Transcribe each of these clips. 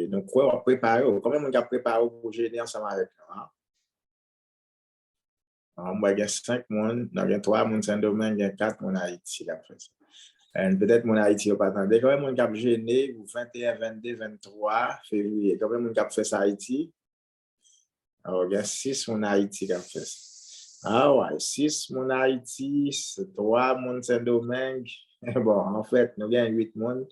nous quoi préparer, combien on a préparé pour gêner ensemble avec nous, hein? Moi, il y a 5 personnes, il y a 3 personnes Saint-Domingue, il y a 4 personnes Haïti. Peut-être mon Haïti n'a pas attendu. Combien de gens ont gêné pour 21, 22, 23 février? Combien de gens ont fait ça Haïti? Alors, il y a 6 personnes Haïti qui ont fait ça. Ah ouais, 6 personnes Haïti, 3 personnes Saint-Domingue. Bon, en fait, nous avons 8 personnes.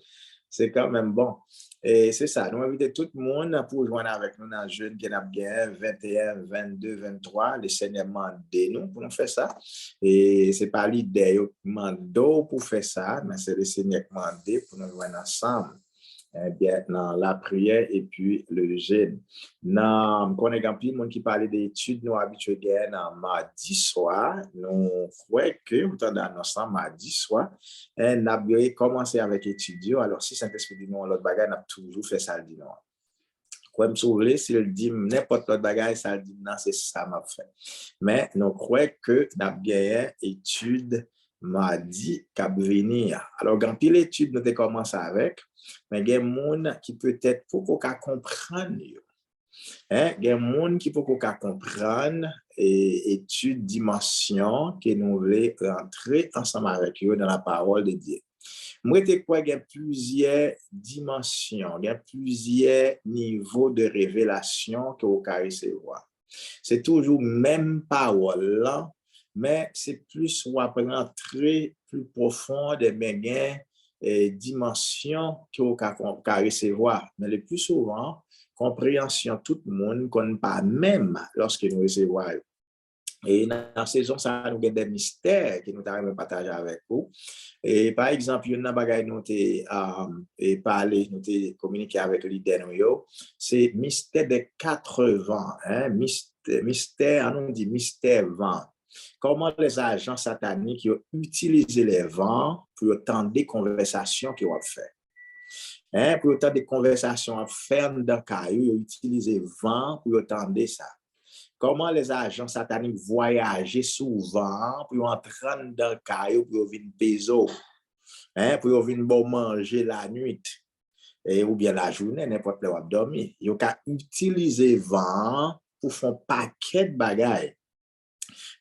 C'est quand même bon. Et c'est ça, nous invitons tout le monde pour joindre avec nous dans le jeune qui a gagné 21, 22, 23. Le Seigneur mande nous pour nous faire ça. Et ce n'est pas l'idée qui demande pour faire ça, mais c'est le Seigneur qui mande pour nous joindre ensemble. Eh bien, dans la prière et puis le jeûne. Dans, on a un monde qui parlait d'études, nous habitués dans mardi soir. Nous croyons que, vous entendez ensemble mardi soir, on a commencé avec étudiants. Alors, si Saint-Esprit dit non, l'autre bagage, on a toujours fait ça le dimanche. Comme si vous voulez, si le dit n'importe l'autre bagage, ça le dit non, c'est ça m'a fait. Mais nous croyons que nous avons études mardi qu'à venir. Alors, quand pile étude nous commencé avec, mais il y a des gens qui peut-être pour qu'on comprenne. Il y a des gens qui pour qu'on comprenne et étude dimension que nous voulons rentrer ensemble avec eux dans la parole de Dieu. Moi, je crois qu'il y a plusieurs dimensions, il y a plusieurs niveaux de révélation que vous pouvez recevoir. C'est toujours même parole là, mais c'est plus ou après rentrer plus profond des mégains et dimensions que vous pouvez recevoir. Mais le plus souvent, compréhension tout le monde ne connaît pas même lorsque nous recevons. Et dans la saison, ça nous a des mystères que nous avons partagé avec vous. Et par exemple, il y a une bagaille nous avons parlé, nous avons communiqué avec le leader, c'est mystère des 4 vents, hein? Mystère, on dit mystère vent. Comment les agents sataniques ont utilisé les vents pour entendre des conversations qu'ils ont fait. Hein? Pour entendre des conversations fermes dans le caillou, ils ont utilisé vent pour entendre ça. Comment les agents sataniques voyageaient souvent pour entrer dans le caillou pour venir péso, hein, pour venir manger la nuit ou bien la journée, n'importe où dormir. Ils ont utilisé vent pour faire un paquet de bagailles.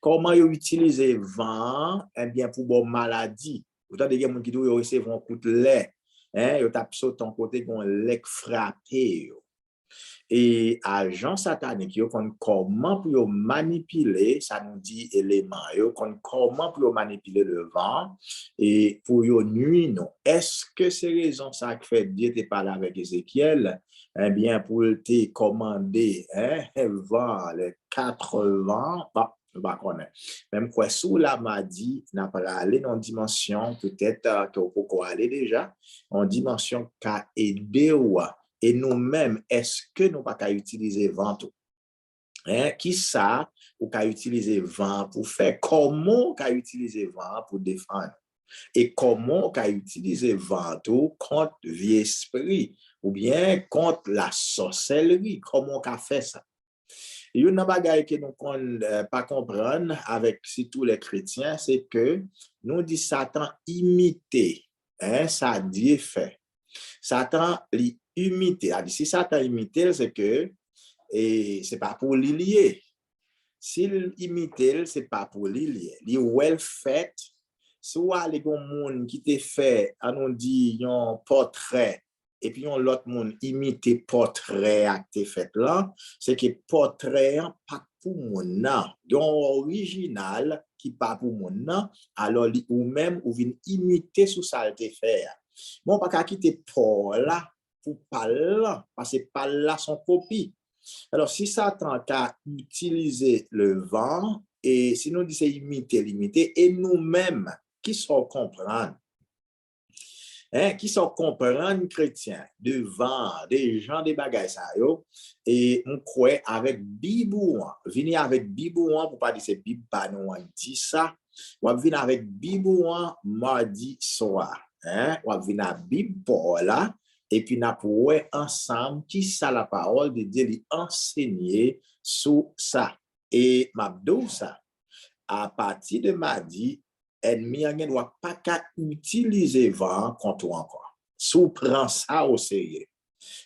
Comment ils utilisent vent eh bien, pour bonne maladie? Vous avez des gens qui disent qu'ils recevent un coup de lait, hein, ils tapent sur ton côté qu'on lait frappé. Et agents sataniques, comment pour manipuler, ça nous dit éléments, comment pour manipuler le vent et pour nuire nous. Est-ce que c'est raison ça que fait Dieu te parle avec Ézéchiel, eh bien pour te commander, hein, vent, les 4 vents, bah, même quoi, sous la maladie, n'a pas aller dans une dimension, peut-être que vous pouvez aller déjà, en dimension qu'a aidé ou et nous-mêmes, est-ce que nous pas qu'à utiliser vent? Hein? Qui ça ou qu'à utiliser vent pour faire? Comment qu'à utiliser vent pour défendre? Et comment qu'à utiliser vent contre vieux esprit ou bien contre la sorcellerie? Comment qu'à fait ça? Il y a une bagaille que nous ne pas comprendre avec tous les chrétiens, c'est que nous dit Satan imiter, hein, ça Dieu fait. Satan imiter. Si Satan imite, c'est que et c'est pas pour lui lier. S'il imite, c'est pas pour lui lier. Il well fait. Soit les gens qui te fait, on dit un portrait et puis l'autre monde imite portrait à te fait là, c'est que portrait pas pour mon nom. Donc original qui pas pour mon nom, alors ou même ou vient imiter sous ça te faire. Bon, pas qu'à quitter Paul là pour pas là, parce que pas là son copie. Alors, si Satan a utilisé le vent, et si nous disons imiter, et nous-mêmes, qui sont comprendre, hein, qui sont comprendre chrétiens, de vent, des gens, des bagages, ça, yo, et on croit avec Bibouan, venir avec Bibouan, pour pas dire c'est Bib, pas nous, on dit ça, on va venir avec Bibouan mardi soir, hein, on va venir à Bib pour là, et puis nous pourrons ensemble qui ça la parole de Dieu lui enseigner sur ça. Et m'abdou ça, à partir de mardi, ennemi ne doit pas qu'à utiliser vent contre toi encore. Si vous prenez ça au sérieux.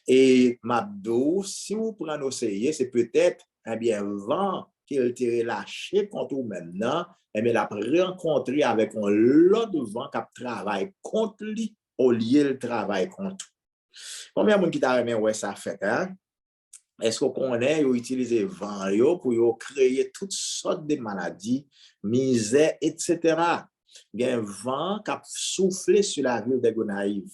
Et Mabdo, si vous prenez au sérieux, c'est peut-être un bien vent qu'il était lâché contre vous maintenant, et bien, il a rencontré avec un lot de vent qui travaille contre lui au lieu de travailler contre. Combien de monde qui t'a remis ouais ça fait, hein? Est-ce qu'on connaît ou utiliser vent pour créer toutes sortes de maladies, misère, etc. Il y a un vent qui a soufflé sur la ville de Gonaïve.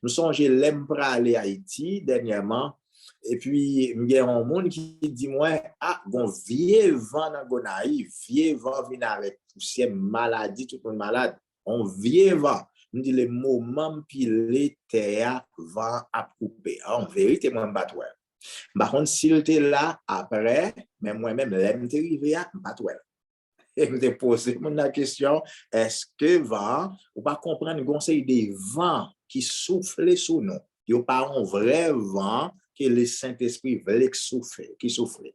Nous songez l'aime pour aller à Haïti dernièrement. Et puis, il y a un monde qui dit, moi, ah, bon, vieux vent dans Gonaïve, vieux vent vient avec poussière, maladie, tout le monde malade. On vieux vent. Nous dit le moment pile terre vent à couper. En vérité, moi, je ne par contre, s'il était là après, mais moi-même, l'aime arrivé à pas toi. Et je me posé la question, est-ce que vent, ou pas comprendre le conseil des vents qui soufflent sous nous? Il n'y a pas un vrai vent que le Saint-Esprit veut souffler, qui souffle.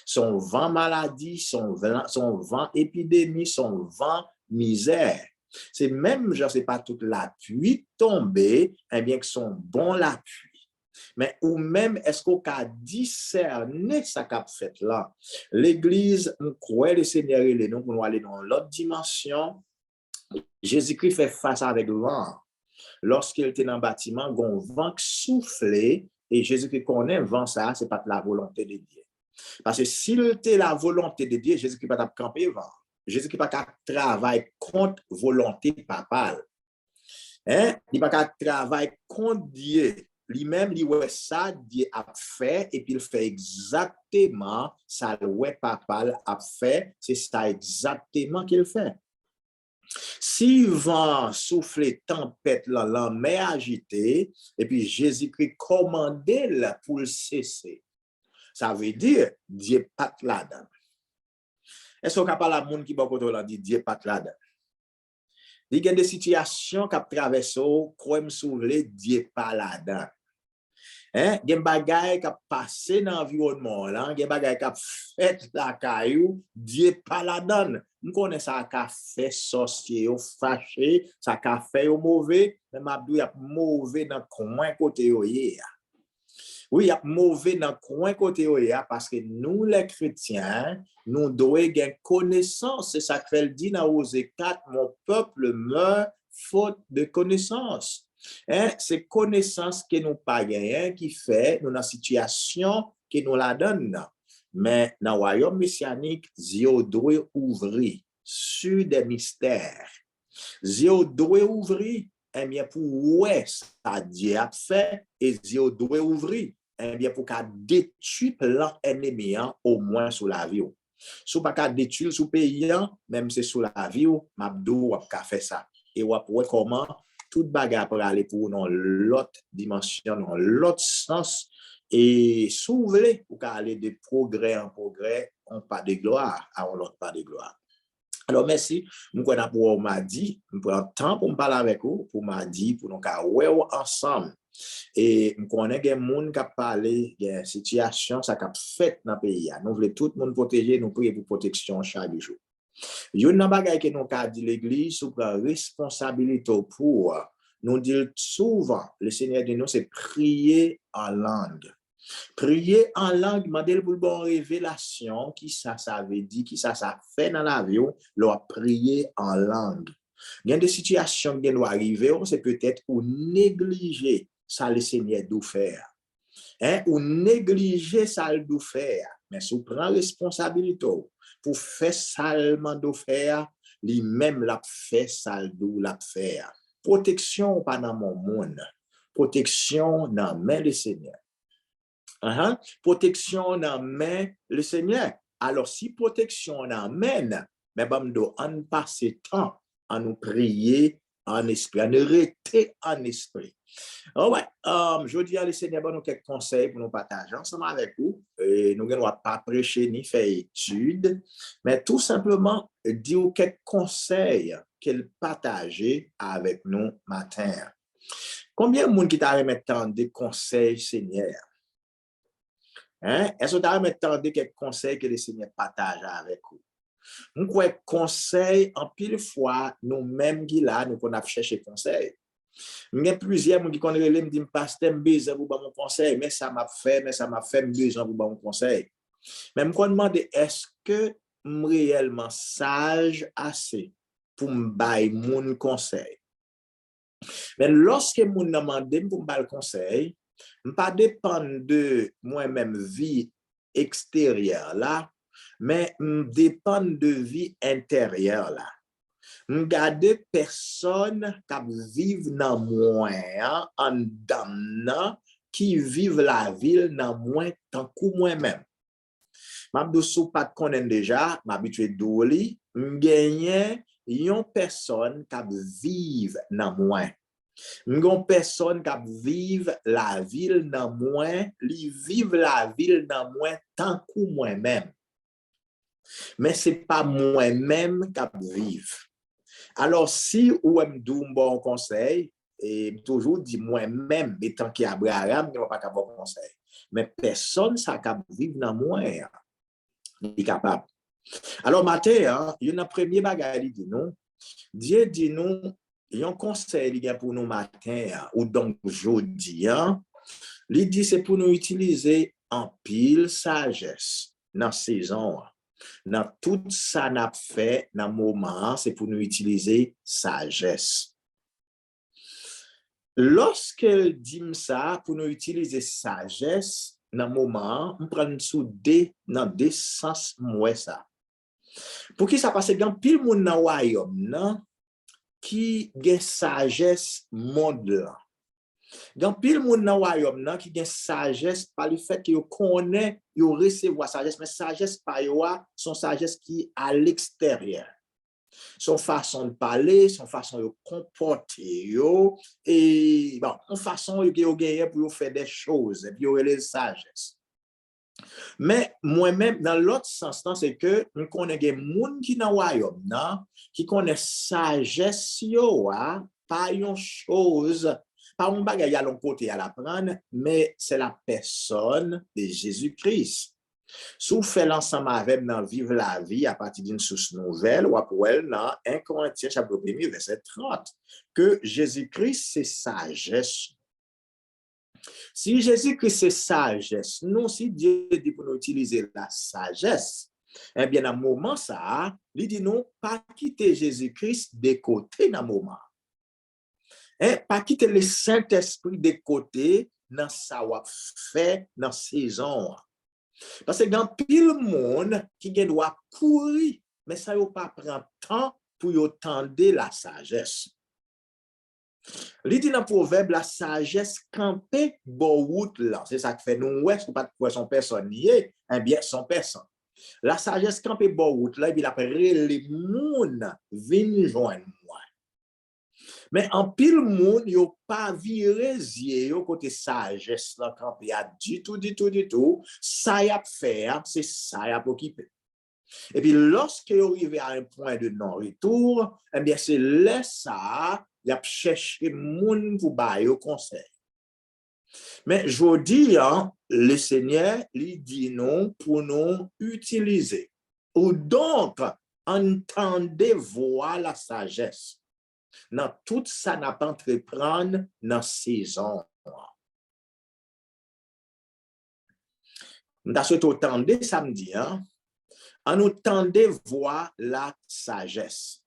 Son vent maladie, son vent épidémie, son vent misère. C'est même, je ne sais pas, toute la pluie tombée, eh bien que son bon la pluie. Mais ou même, est-ce qu'on a discerné ça qu'a fait là? L'Église, on croit le Seigneur et les noms pour nous aller dans l'autre dimension. Jésus-Christ fait face avec le vent. Lorsqu'il était dans le bâtiment, il y a un vent qui soufflait et Jésus-Christ connaît le vent, ça, c'est pas la volonté de Dieu. Parce que s'il était la volonté de Dieu, Jésus-Christ n'a pas camper le vent. Jésus-Christ n'a pas travailler contre volonté papale. Hein? Il n'a pas travailler contre Dieu. Lui-même, il ouais ça, Dieu a fait, et puis il fait exactement ça, le ouais papa a fait, c'est ça exactement qu'il fait. Si vent souffler, tempête, la mer agitée, et puis Jésus-Christ commandait pour le cesser, ça veut dire Dieu pas là-dedans. Est-ce qu'on a pas la monde qui va côté dit Dieu pas là-dedans? Il y a des situations qui traversent, comme soulever Dieu pas là-dedans. Hein? Il y a des bagailles qui passent dans l'environnement, il y a des bagailles qui fait la caillou, Dieu pas la donne. Nous connaissons ça qui fait sorcier, fâché, ça qui fait mauvais, mais Mabdou y a mauvais dans le coin côté oui, il y a mauvais dans le coin côté parce que nous les chrétiens, nous devons avoir connaissance, c'est ça que fait dit dans Osée 4, mon peuple meurt faute de connaissance. Hein? C'est connaissance que nous pas gagné qui fait nous dans la situation que nous la donne. Mais dans le royaume messianique, Dieu doit ouvrir sur des mystères. Dieu doit ouvrir, eh bien, pour ouais, ça Dieu a fait, et Dieu doit ouvrir, eh bien, pour qu'à détruire plan ennemi, au moins sous la vie. Si vous pas détruire sous pays, même c'est sous la vie, Mabdou a fait ça. Et on voit comment toute bagarre pour aller pour dans l'autre dimension, dans l'autre sens. Et s'ouvrir pour aller de progrès en progrès, on pas de gloire, à l'autre pas de gloire. Alors, merci. Nous connaissons pour m'a dit, nous prenons temps pour me parler avec vous, pour m'a dit, pour nous faire ensemble. Et nous connaissons des gens qui ont parlé de situation, ça a fait dans le pays. Nous voulons tout le monde protéger, nous prions pour protection chaque jour. Il y a une chose que nous avons dit l'Église, sur la responsabilité pour nous dire souvent, le Seigneur de nous, c'est prier en langue. Prier en langue, demander pour une révélation, qui ça veut dire, qui ça fait dans la vie, leur prier en langue. Il y a des situations qui doivent arriver, c'est peut-être ou négliger ça le Seigneur doit faire. Hein? Ou négliger ça le doit faire. Mais si vous prenez responsabilité pour faire ça le doit faire, lui-même l'a fait ça le doit faire. Protection pas dans mon monde. Protection dans main le Seigneur. Protection dans main le Seigneur. Alors, si protection dans main, mais on passe temps à nous prier en esprit, à nous rester en esprit. Oh ouais, je dis à le Seigneur, nous quelques conseils pour nous partager ensemble avec vous. Et nous ne devons pas prêcher ni faire études, mais tout simplement dire quelques conseils qu'elle partage avec nous matin. Combien de monde qui t'a remis tant de conseils, Seigneur? Hein? Est-ce que tu as entendu quelques conseils que le Seigneur partage avec vous? Nous croyons conseils en pile fois, nous-mêmes qui là, nous qu'on a cherché conseil. Il y a plusieurs qui connaissent me dit pasteur besoin pour mon conseil mais ça m'a fait besoin pour mon conseil. Mais me demande est-ce que je réellement sage assez pour me bailler mon conseil. Mais lorsque mon demande pour me bailler conseil, je pas dépendre de moi-même vie extérieure là, mais dépend de vie intérieure là. M'gade personne qui vivent dans moi en dedans qui vivent la ville dans moi tant que moi-même. M'abdou sou pas connaît déjà, m'habitué d'oli, m'gagné yon personne qui vivent dans moi. M'gon personne qui vivent la ville dans moi, li vivent la ville dans moi tant que moi-même. Mais c'est pas moi-même qui vive. Alors, si ou me dit un bon conseil, et toujours dit moi-même, étant qu'Abraham, je ne vais pas bon conseil. Mais personne ne peut vivre dans moi. Il est capable. Alors, matin, il y a un premier bagage, il dit nous. Dieu dit nous, il y a un conseil pour nous matin, ou donc jeudi, il dit c'est pour nous utiliser en pile sagesse dans la saison. Dans tout ça n'a fait dans le moment, c'est pour nous utiliser sagesse. Lorsqu'elle dit ça, pour nous utiliser sagesse, dans le moment, on prend sous dans des sens moins ça. Pour qui ça passe dans pile monde dans le royaume qui a sagesse monde là. Dans pile monde dans royaume qui a sagesse par le fait que connaît, yo recevoir sagesse, mais sagesse par yo son sagesse qui est à l'extérieur. Son façon de parler, son façon de comporter yo et bon, une façon yo gagner pour faire des choses et puis yo les sagesse. Mais moi-même dans l'autre sens c'est que on connaît des monde qui dans royaume qui connaît sagesse yo pas une chose pas un bagage à l'autre côté à l'apprendre, mais c'est la personne de Jésus-Christ. Si vous faites l'ensemble avec dans Vivre la vie à partir d'une source nouvelle, ou après dans 1 Corinthiens chapitre 1 verset 30, que Jésus-Christ c'est sagesse. Si Jésus-Christ c'est sagesse, nous si Dieu dit pour nous utiliser la sagesse, eh bien dans le moment ça, il dit non, pas quitter Jésus-Christ de côté dans le moment. Pas quitter le Saint-Esprit de côté dans sa fait dans saison. Parce que dans pile monde qui doit courir, mais ça ne pas prendre temps pour tendre la sagesse. Il dit dans le proverbe, la sagesse camper bon route là. C'est ça qui fait nous, ouais, c'est pas de son personne liée, bien son personne. La sagesse camper bon route là, et puis après les monde viennent joindre moi. Mais en pile monde, yo pas viré yeux côté sagesse là quand il y a du tout. Ça y a faire, c'est ça y a occupé. Et puis lorsque yo arrive à un point de non-retour, eh bien c'est là ça, y a cherché monde pour bailler au conseil. Mais je dis le Seigneur lui dit non pour nous utiliser. Ou donc entendez voir la sagesse. Dans tout ça n'a pas entreprendre dans saison. Dans ce tendez samedi, on nous tendez voir la sagesse.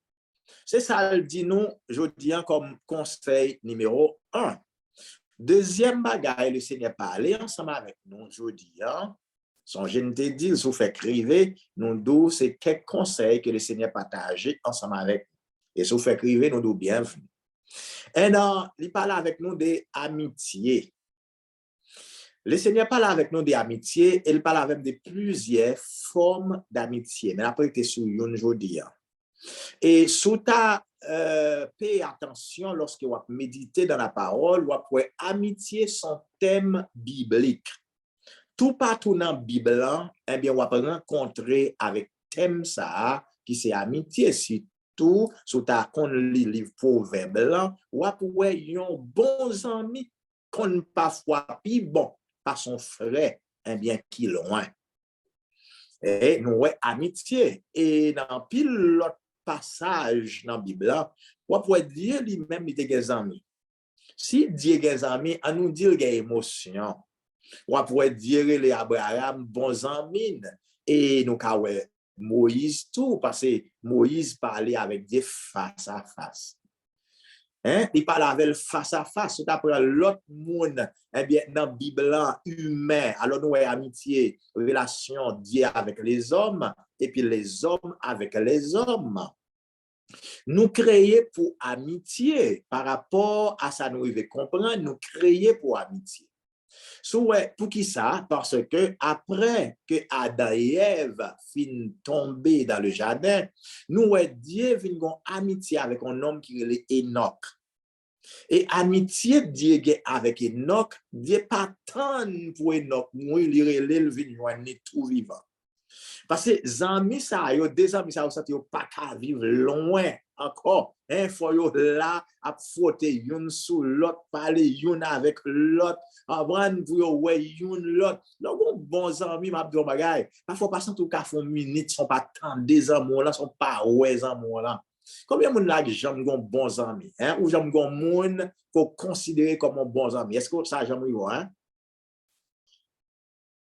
C'est ça, le dit nous, je dis comme conseil numéro 1. Deuxième bagaille, le Seigneur parlait ensemble avec nous, je dis, son je ne te dis, vous fait crier, nous deux, c'est quelques conseils que le Seigneur partageait ensemble avec nous. Et si vous faites crier, nous deux bienvenue. Et non, il parle avec nous d'amitié. Le Seigneur parle avec nous d'amitié, il parle avec de plusieurs formes d'amitié. Mais après, il est sur une aujourd'hui. Et sous ta paix attention lorsque vous méditez dans la parole, vous pouvez amitié son thème biblique. Tout partout dans la Bible, eh bien, vous pouvez rencontrer avec thème ça, qui c'est amitié. Si tout, sous ta qu'on lit livre proverbe, ou après yon bons amis qu'on parfois plus bon par son frère, eh bien qui loin. Et nous amitié et dans pile l'autre passage dans la Bible, ou après dire lui-même il était des amis. Si Dieu a des amis, on nous dit qu'il y a émotion. On pourrait dire les Abraham bons amis. Et nous avons Moïse tout, parce que Moïse parlait avec Dieu face à face. Hein? Il parle avec face à face. Tout après l'autre monde, eh bien, dans la Bible humain, alors nous avons amitié, relation Dieu avec les hommes, et puis les hommes avec les hommes. Nous créer pour amitié, par rapport à ça, nous devons comprendre, nous créer pour amitié. Pour qui ça? Parce que après que Adam et Ève fin tomber dans le jardin, nous, Dieu vient en amitié avec un homme qui est Enoch. Et amitié Dieu avec Enoch, Dieu pas tant pour Enoch, moi, il est tout vivant. Parce que les amis, des amis, ça ne pas qu'à vivre loin encore. Il faut là, à frotter une sous l'autre, parler une avec l'autre, apprendre pour ouais une l'autre. Donc, bons amis, m'a dit, bagay. Parfois, pas tout cas, font minutes, sont pas tant des amours là, sont pas ouais amours là. Combien de gens j'aime bons amis, hein? Ou j'aime monde qu'on considère comme bons amis? Est-ce que ça j'aime hein?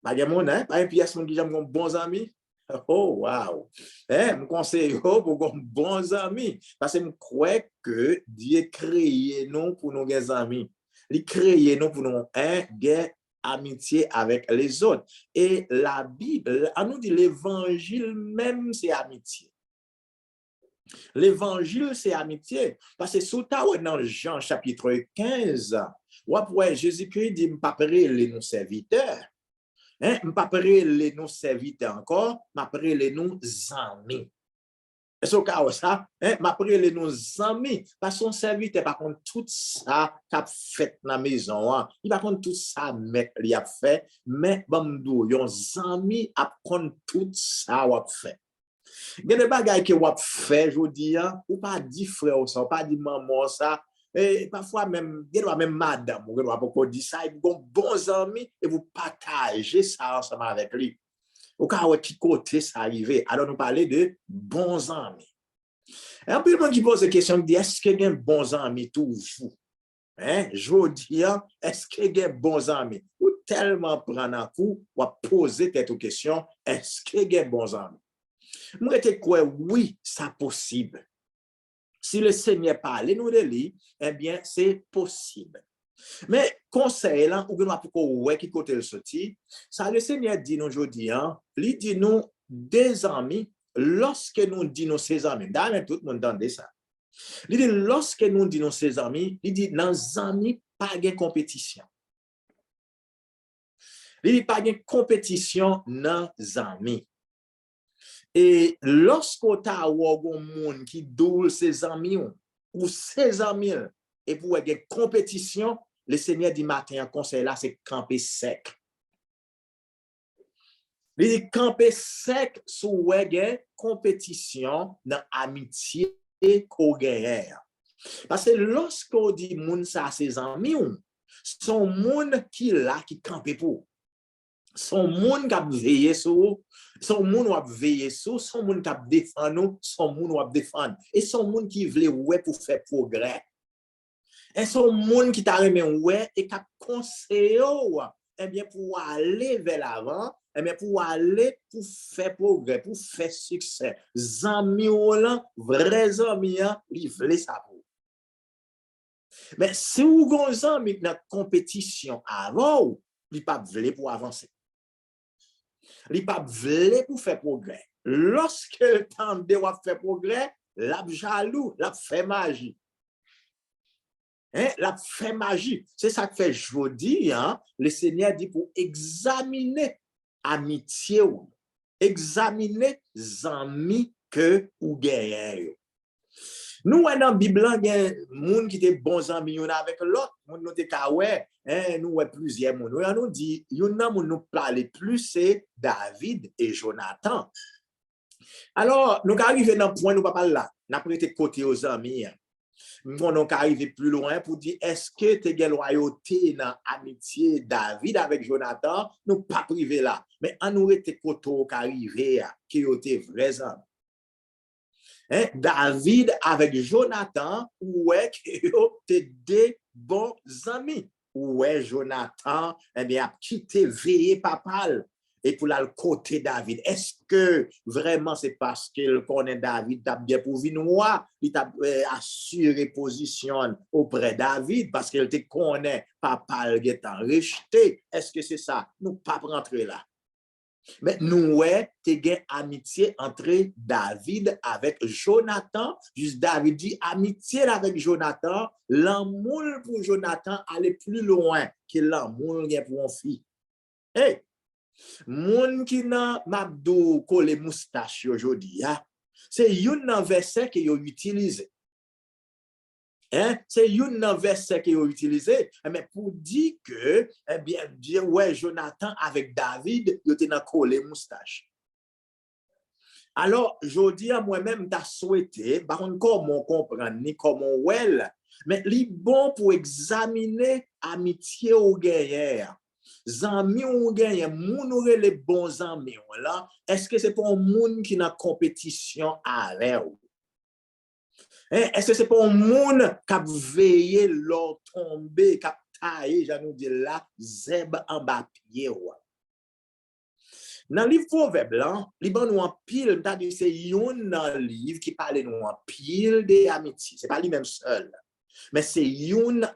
Pas de monde, hein? Pas un pièce qui j'aime bons amis? Oh, wow! Je me conseille pour bons amis. Parce que je crois que Dieu crée nous pour nos amis. Il crée nous pour nous des amitié avec les autres. Et la Bible, on nous dit l'évangile même, c'est amitié. L'évangile, c'est amitié. Parce que sous dans Jean chapitre 15, Jésus-Christ dit, « Papa, les nos serviteurs. » Hein, je ne pas les nous serviteurs encore, je les nous amis. Est-ce que ça? Je les nous amis. Parce que son serviteur, par contre, tout ça qu'a fait dans la maison, il par contre tout ça, mec, il a fait, mais bamdou, yon amis apprendre tout ça, a fait. Il y a des bagages que vous fait, je dis, ou pas dit frère, ou pas dit maman, ça. Et parfois même, même madame, vous pouvez dire ça, et vous bons amis, et vous partagez ça ensemble avec lui. Au cas où qui côté ça arrive, alors nous parlons de bons amis. Et un peu le monde qui pose la question, dit, est-ce qu'il y a bons amis tout vous? Hein? Je dis, est-ce qu'il y a bons amis? Ou tellement prendre un coup, ou poser cette question, est-ce qu'il y a bons amis? Moi, je crois, oui, c'est possible. Si le Seigneur parle, nous de lui, eh bien, c'est possible. Mais conseil là, ou bien pourquoi qui côté le sorti, ça le Seigneur dit nous aujourd'hui, il dit nous des amis, lorsque nous disons ses amis, d'ailleurs tout le monde entend ça. Il dit lorsque nous disons ses amis, il dit dans amis pas de compétition. Il dit pas de compétition dans amis. Et lorsqu'on a un monde qui doule ses amis ou ses amis, et pour une compétition, le Seigneur dit matin, un conseil là, c'est camper sec. Il dit camper sec sous une compétition dans l'amitié qu'on gagne. Parce que lorsqu'on dit moun ça ses amis, son monde qui là qui campe pour. Son monde qui a veillé sur, son monde qui a veillé sur, son monde qui a défendu, son monde qui a défendu. Et son monde qui voulait ouais pour faire progrès. Et son monde qui t'a remis ouais et qui a conseillé eh bien pour aller vers l'avant, eh bien pour aller pour faire progrès, pour faire succès. Zami là, vrais amis, ils veulent ça pour. Mais si vous avez un ami dans la compétition avant, ils ne pas veulent pour avancer. Ils ne pas veulent pour faire progrès. Lorsque le temps de faire progrès, la jaloux, la fait magie. La fait magie. C'est ça que fait aujourd'hui, le Seigneur dit pour examiner amitié, examiner amis que vous gagnez. Nous, dans la Bible, il y a des gens qui étaient bons amis avec l'autre. Nous avons plusieurs gens. Nous dit, il y en a qui nous parlent plus, c'est David et Jonathan. Alors, nous arrivons dans le point où nous ne parlons pas là. Nous avons été côté aux amis. Nous avons arrivé plus loin pour dire, est-ce que tu as une loyauté dans l'amitié David avec Jonathan? Nous ne pas privé là. Mais on nous été côté qui arrivé, qui étaient vrais amis. David avec Jonathan, ouais, c'était bons amis. Ouais, Jonathan, eh bien, a quitté veillé papal et pour le côté David. Est-ce que vraiment c'est parce qu'il connaît David, t'as bien pour venir, il t'a assuré position auprès de David parce qu'il te connaît papal qui est rejeté? Est-ce que c'est ça? Nous pas rentrer là. Mais nous, ouais, tu as amitié entre David avec Jonathan. Juste David dit amitié avec Jonathan. L'amour pour Jonathan allait plus loin que l'amour pour un fille. Hey, moun qui n'a mabdou collé moustache aujourd'hui, c'est un verset que yo utilisé. C'est un verset qu'ils ont utilisé, mais pour dire que, eh bien, dire, ouais, Jonathan avec David, il était dans collé moustache. Alors, je dis à moi-même, t'as souhaité, par contre, comment comprendre, ni comment well, mais il bon pour examiner amitié au guerrière. Zami ou gagne, moun ou les bons amis là, est-ce que c'est pour un monde qui n'a compétition avec vous? Est-ce que c'est pas un monde qui a veillé l'or tombé, qui a taillé, j'en dis là, zeb en bas pied. Dans le livre Proverbe, il y a un pile, c'est un livre qui parle de un pile d'amitié. Ce n'est pas lui-même seul. Mais c'est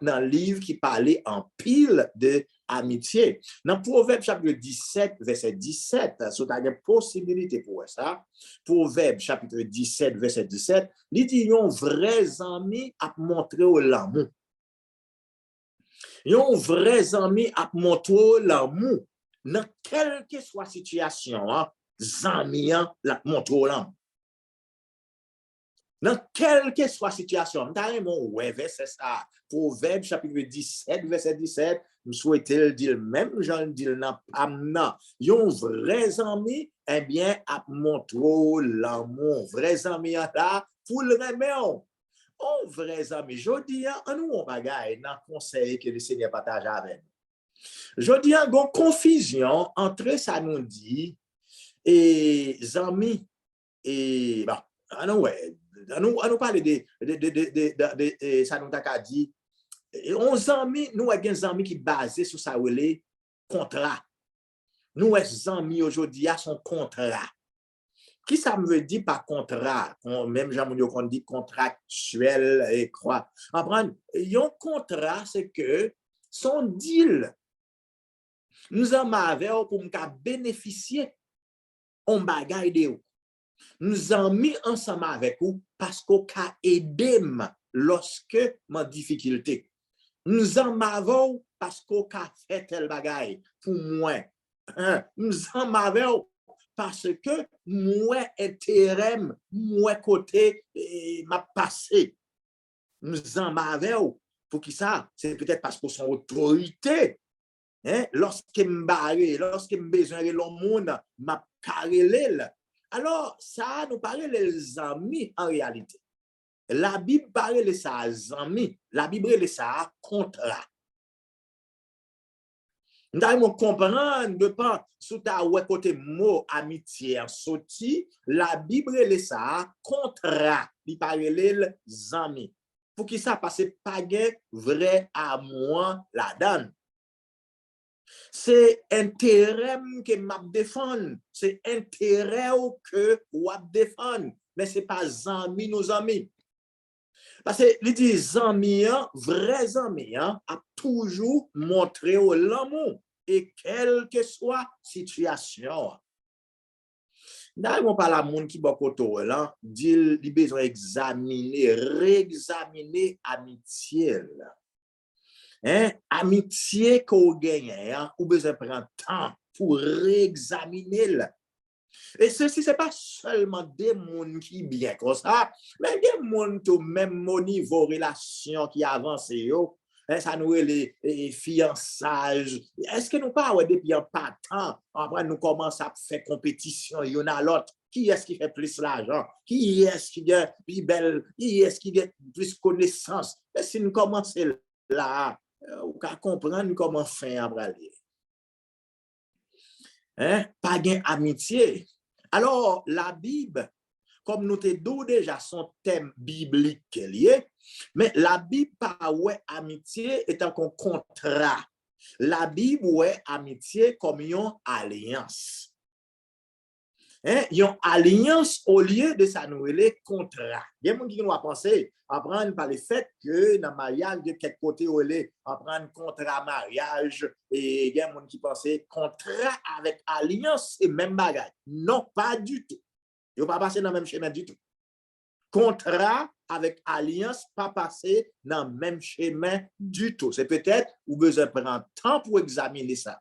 un livre qui parlait en pile d'amitié. Dans Proverbe chapitre 17, verset 17, si tu as une possibilité pour ça, Proverbe chapitre 17, verset 17, il dit un vrai ami à montrer l'amour. Un vrai ami à montrer l'amour. Dans quelle que soit la situation, ami la montrer l'amour. Dans quelle que soit la situation, ouais, verset ça, Proverbe chapitre 17, verset 17, je souhaite le dire même, j'en dis non, pas non. Un vrai ami, eh bien, à montrer l'amour. Vrai ami là, pour le remettre. Un vrai ami, je dis, nous, on va gagner dans le conseil que le Seigneur partage avec nous. Je dis, il y a une confusion entre ça nous dit et amis et, bah, non, ouais. nous parle de ça nous t'a dit. On amis, nous avons des amis qui basés sur ça les contrat. Nous avons amis aujourd'hui à son contrat. Qui ça me veut dire par contrat? Même Jean-Mounio qu'on dit contractuel et quoi. Apprendre, un contrat, c'est que son deal nous en avons pour bénéficier en bagaille de vous. Nous avons mis ensemble avec vous parce qu'on a aidé lorsque ma difficulté. Nous en avons parce qu'on a fait tel bagaille pour moi. Nous en avons parce que moi intérêt, moi côté m'a passé. Nous en avons pour qui ça? C'est peut-être parce que son autorité. Lorsque je besoin de l'homme, m'a carré. Alors, ça nous parle les amis en réalité. La Bible parle de ça, amis. La Bible parle de ça, contrat. Nous devons comprendre, de pas, sous ta côté mot amitié en sorti, la Bible parle de ça, contrat. Il parle les amis. Pour qui ça passe pas vrai amour la donne. C'est intérêt que m'a défendre, c'est intérêt que m'a défendre, mais c'est pas amis nos amis. Parce que les dit amis, vrais amis, a toujours montré l'amour et quelle que soit la situation. D'ailleurs, on parle à monde qui beaucoup là, dit il besoin examiner, réexaminer amitié. Amitié qu'on gagne, ou besoin de prendre temps pour réexaminer. Et ceci, ce n'est pas seulement des gens qui sont bien comme ça, mais des gens qui ont même au niveau relation qui avancent. Ça nous les fiançailles. Est-ce que nous pas depuis un pas de temps, après nous commençons à faire compétition, il y en a l'autre. Qui est-ce qui fait plus l'argent? Qui est-ce qui a plus belle? Qui est-ce qui a plus connaissance? Et si nous commençons là, ou qu'à comprendre comment faire à aller. Pas gain amitié. Alors, la Bible, comme nous te dit déjà son thème biblique lié, Mais la Bible pas ouais amitié étant un contrat. La Bible ouais amitié comme une alliance. Une alliance au lieu de ça nous les contrat. Il y a des gens qui nous a pensé apprendre par le fait que dans le mariage de quelque côté on les apprendre contrat mariage et il y a des gens qui pensaient contrat avec alliance et même bagage. Non, pas du tout. Ils ne pas passer dans le même chemin du tout. Contrat avec alliance pas passer dans le même chemin du tout. C'est peut-être ou besoin de prendre temps pour examiner ça.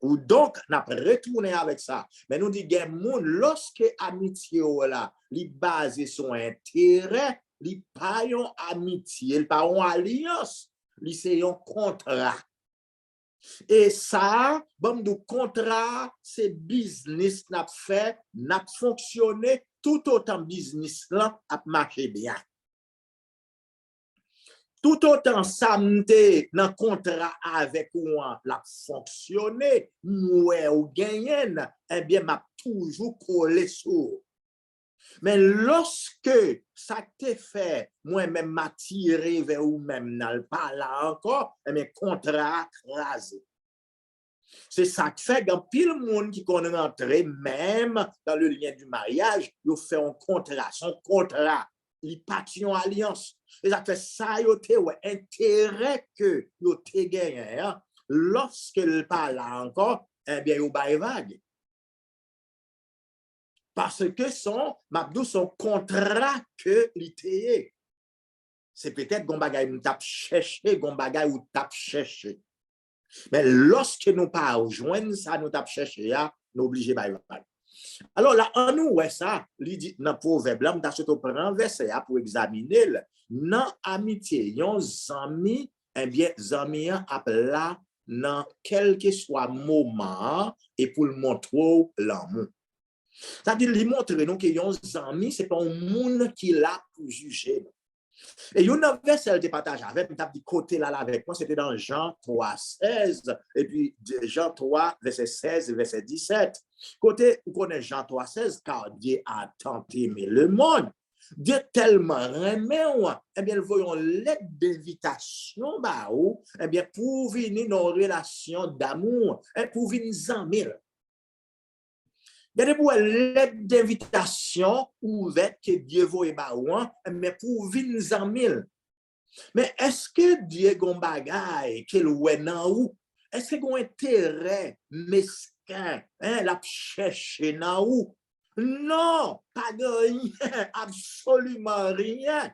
Ou donc, on a retourné avec ça. Mais nous disons, lorsque amitié là, li basé sur intérêt, li pas une amitié, li pas une alliance, li c'est un contrat. Et ça, bon, du contrat, c'est business n'a fait, n'a fonctionné, tout autant business là a marché bien. Tout autant ça m'te dans contrat avec moi la fonctionné, moi ou gagné, eh bien m'a toujours collé sur. Mais lorsque ça te fait, moi-même m'a tiré vers ou même n'al pas là encore, eh bien contrat crasé. C'est ça qui fait que pile monde qui connaît rentrer même dans le lien du mariage, il fait un contrat, son contrat, il partit en alliance. Et ça fait ça, il y a intérêt que il te gagné. Hein? Lorsqu'il parle encore, eh bien, il y a vague. Parce que son contrat que il c'est peut-être qu'on bagaille ou tape chercher, qu'on bagaille ou tape chercher. Mais lorsque nous pas rejoindre ça, nous tape chercher, nous obligés de vague. Alors là, en nous, ouais, ça, il dit dans le proverbe, là, nous avons prendre verset pour examiner. Dans amitié, yon zami, eh bien, zami a là, dans quel que soit moment, et pour le montrer l'amour. C'est-à-dire, il montre nous que yon zami, ce n'est pas un monde qui l'a pour juger. Et yon verset, elle te partage avec, tu as dit côté là avec moi, c'était dans Jean 3, 16, et puis Jean 3, verset 16 et verset 17. Côté, vous connaissez Jean 3, 16, car Dieu a tant aimé le monde. Dieu tellement aimé, eh bien, voyons lettre d'invitation, bah, eh bien, pour venir dans une relation d'amour, pour venir s'amir. Il y a des lettres d'invitation ouvertes que Dieu voit, mais pour venir s'amir. Mais est-ce que Dieu a un bagay qu'il oué nan ou? Est-ce qu'il a un intérêt mesquin, la chercher nan ou? Non, pas rien, absolument rien.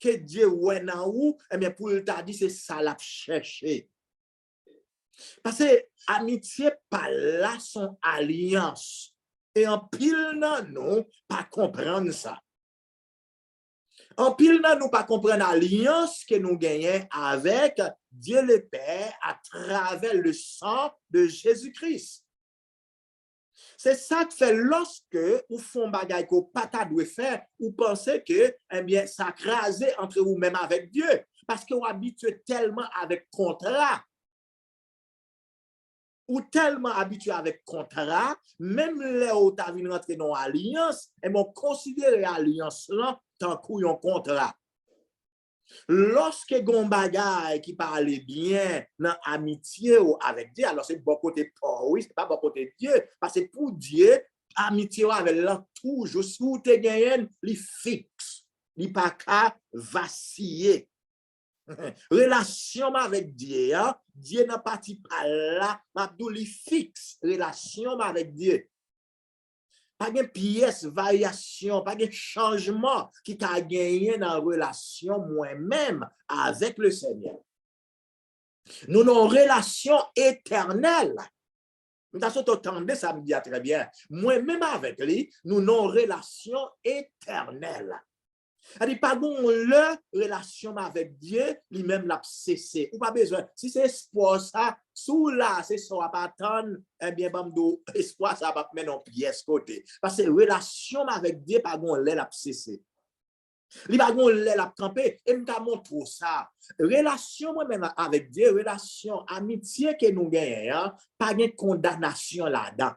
Que Dieu oué nan ou, mais pour le t'a dit c'est ça la chercher. Parce que amitié pas là son alliance. Et en pile nan non, pas comprendre ça. En pile, nous pas comprendre l'alliance que nous gagnons avec Dieu le Père à travers le sang de Jésus-Christ. C'est ça que fait lorsque vous font bagaille que pas doit faire, vous pensez que eh bien ça crasé entre vous-même avec Dieu parce que vous habituez tellement avec contrat. Ou tellement habitué avec contrat, même là où tu as vu rentrer dans l'alliance, et m'ont considéré l'alliance là tant qu'un contrat. Lorsque gon bagay qui parle bien dans amitié ou avec Dieu, alors c'est bon côté pour oui, c'est pas bon côté Dieu, parce que pour Dieu, amitié avec là toujours sous te gagné, li fixe, li pas qu'à vaciller. Relation avec Dieu, hein? Dieu n'a pas là, m'a li fixe relation avec Dieu. Pas de pièce, variation, pas de changement qui t'a gagné dans la relation moi-même avec le Seigneur. Nous avons une relation éternelle. Nous avons entendu ça me dit très bien. Moi-même avec lui, nous avons une relation éternelle. C'est-à-dire, pas le relation avec Dieu, lui-même l'a cessé. Ou pas besoin. Si c'est espoir, ça, sous là, c'est ça, va pas attendre, eh bien, bamdo, espoir, ça va mettre en pièce côté. Parce que relation avec Dieu, pas le l'a cessé. Li pas le l'a campé. Et nous montré ça. Relation, moi-même avec Dieu, relation, amitié que nous gagnons, pas de condamnation là-dedans.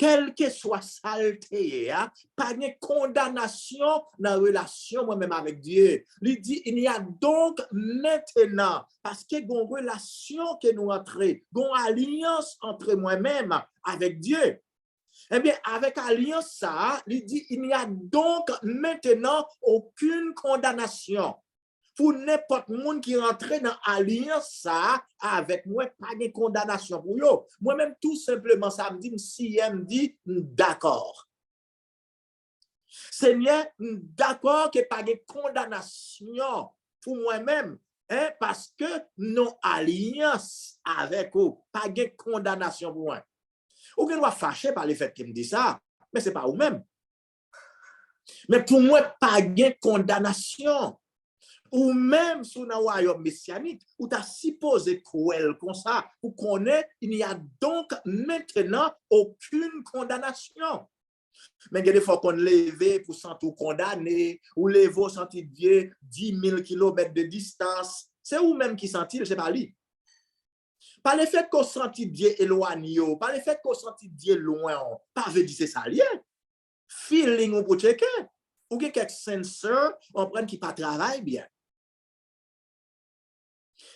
quelle que soit saleté, pas de condamnation dans la relation moi-même avec Dieu. Il dit, il y a donc maintenant, parce que une relation que nous entrons, une alliance entre moi-même avec Dieu. Eh bien, avec alliance, ça, il dit, il n'y a donc maintenant aucune condamnation. Pour n'importe monde qui rentre dans l'alliance ça avec moi, pas de condamnation pour eux. Moi-même, tout simplement, ça me dit, si elle me dit, d'accord. Seigneur, d'accord que pas de condamnation pour moi-même, hein, parce que non alliance avec eux, pas de condamnation pour moi. Ou que doit fâcher par le fait qu'il me dit ça, mais c'est pas vous-même. Mais pour moi, pas de condamnation. Ou même sous un royaume messianique, où tu as supposé cruel comme ça, pour connaître, il n'y a donc maintenant aucune condamnation. Mais il y a des fois qu'on lève pour sentir condamné, ou lever sentir Dieu 10 000 km de distance. C'est vous-même qui sentit, c'est pas lui. Par le fait qu'on sentit Dieu éloigné, par le fait qu'on sentit Dieu loin, pas veut dire c'est ça lié. Feeling ou pour checker. Ou quelques senseurs, on prend qui pas travaille bien.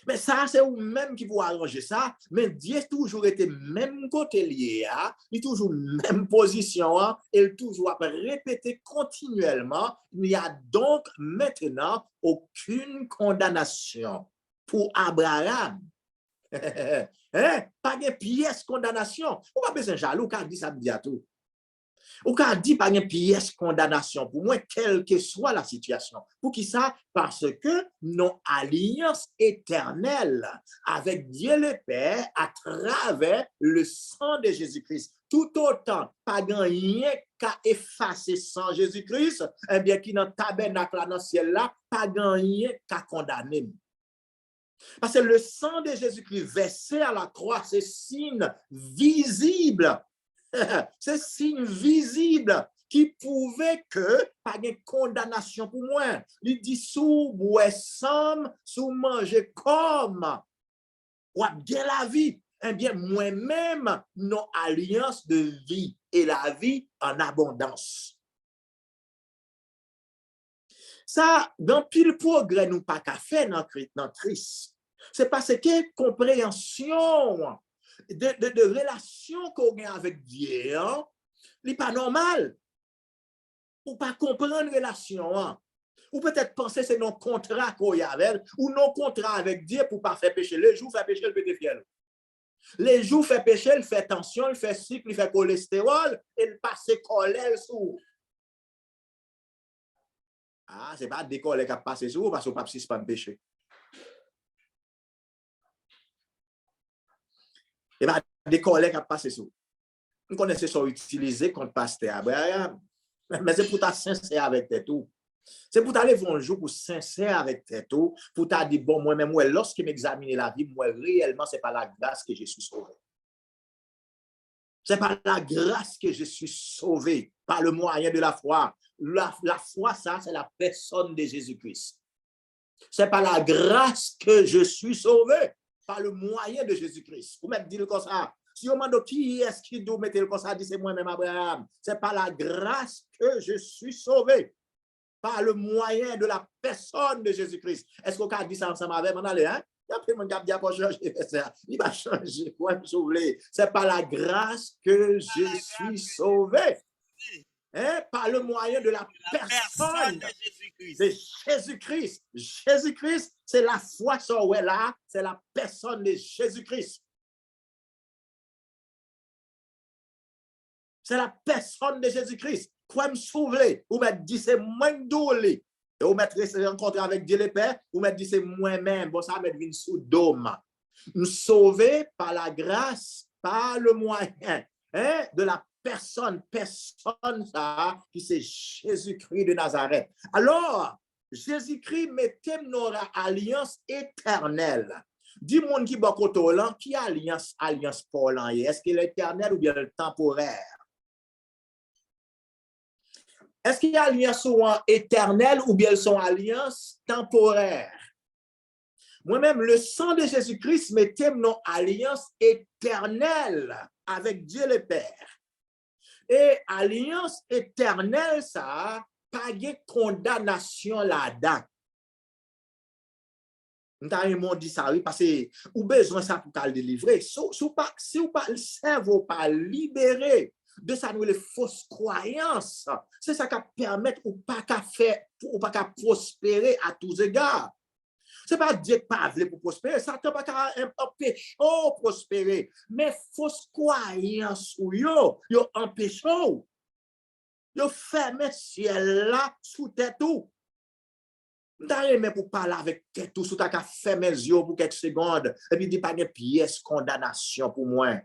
Mais ça, c'est vous-même qui vous arranger ça. Mais Dieu toujours été même côté lié, il toujours même position, il toujours répété continuellement. Il n'y a donc maintenant aucune condamnation pour Abraham. Hein? Pas de pièce condamnation. Ou pas besoin jaloux, car dit ça me dit à tout. Ou qu'a dit pas une pièce condamnation pour moi, quelle que soit la situation. Pour qui ça? Parce que nos alliances éternelles avec Dieu le Père à travers le sang de Jésus-Christ. Tout autant, pas rien qu'à effacer sans Jésus-Christ, eh bien, qui dans le tabernacle dans le ciel là, pas rien qu'à condamner. Parce que le sang de Jésus-Christ versé à la croix, c'est signe visible. C'est signe visible qui prouvait que pas de condamnation pour moi. Il dit sous boire somme, sous manger comme, ou bien la vie. Eh bien, moi-même, nos alliances de vie et la vie en abondance. Ça, dans pile progrès, nous pas qu'à faire dans Christ. C'est parce que compréhension de relation qu'on a avec Dieu, hein, n'est pas normal. Ou pas comprendre relation. Hein. Ou peut-être penser que c'est nos contrat qu'on y a avec, ou nos contrats avec Dieu pour ne pas faire pécher. Les jours fait pécher, le pété fiel. Les jours fait pécher, il fait tension, il fait cycle, il fait cholestérol, il passe colère sous. Ah, c'est pas des collègues qui passent sous parce qu'on ne peut pas pécher. Et bien, des collègues qui passent sous. Nous connaissons ça utilisé contre pasteur Abraham. Mais c'est pour ta sincère avec tes tout. C'est pour t'aller un jour pour sincère avec tes tout, pour t'aller dire, bon, moi-même, lorsque m'examine la vie, moi, réellement, c'est pas la grâce que je suis sauvé. C'est par la grâce que je suis sauvé, par le moyen de la foi. La foi, ça, c'est la personne de Jésus-Christ. C'est par la grâce que je suis sauvé, par le moyen de Jésus-Christ. Vous m'avez dit comme ça. Si on demande qui est-ce qui doit mettre comme ça, dit c'est moi-même Abraham. C'est par la grâce que je suis sauvé, par le moyen de la personne de Jésus-Christ. Est-ce qu'on a dit ça ensemble avec moi? Allez, hein? Il va changer. C'est par la grâce que je suis sauvé. Hein? Par le moyen de la personne de Jésus-Christ. Jésus-Christ, c'est la foi sur là, c'est la personne de Jésus-Christ. C'est la personne de Jésus-Christ. Quoi me sauver? Ou me dit c'est moi d'ouli. Et vous mettez rencontrer avec Dieu le Père, vous me dit c'est moi-même. Bon, ça me vient sous dôme. Nous sauver par la grâce, par le moyen hein, de la personne ça, qui c'est Jésus-Christ de Nazareth. Alors, Jésus-Christ mettait notre alliance éternelle. Dis-moi qui est qui alliance Paul est-ce qu'il est éternel ou bien le temporaire? Est-ce qu'il y a alliance soit éternelle ou bien son alliance temporaire? Moi-même, le sang de Jésus-Christ mettait nos alliances éternelles avec Dieu le Père. Et alliance éternelle, ça, pas de condamnation là-dedans. Nous dit ça, oui, parce que ou besoin ça pour le délivrer. Si vous pas le cerveau pas libéré de ça, nous les fausses croyances, c'est ça qui permet ou pas qu'à faire, ou pas qu'à prospérer à tous égards. C'est pas Dieu qui parle pour prospérer, ça ne pas qu'à empêcher de prospérer, mais fausses croyances ou yo empêchent, yo ferment ciel là sous tête tout. Mais pour parler avec tout, sous ta fait mes yeux pour quelques secondes, et puis dit pas de pièce condamnation pour moi.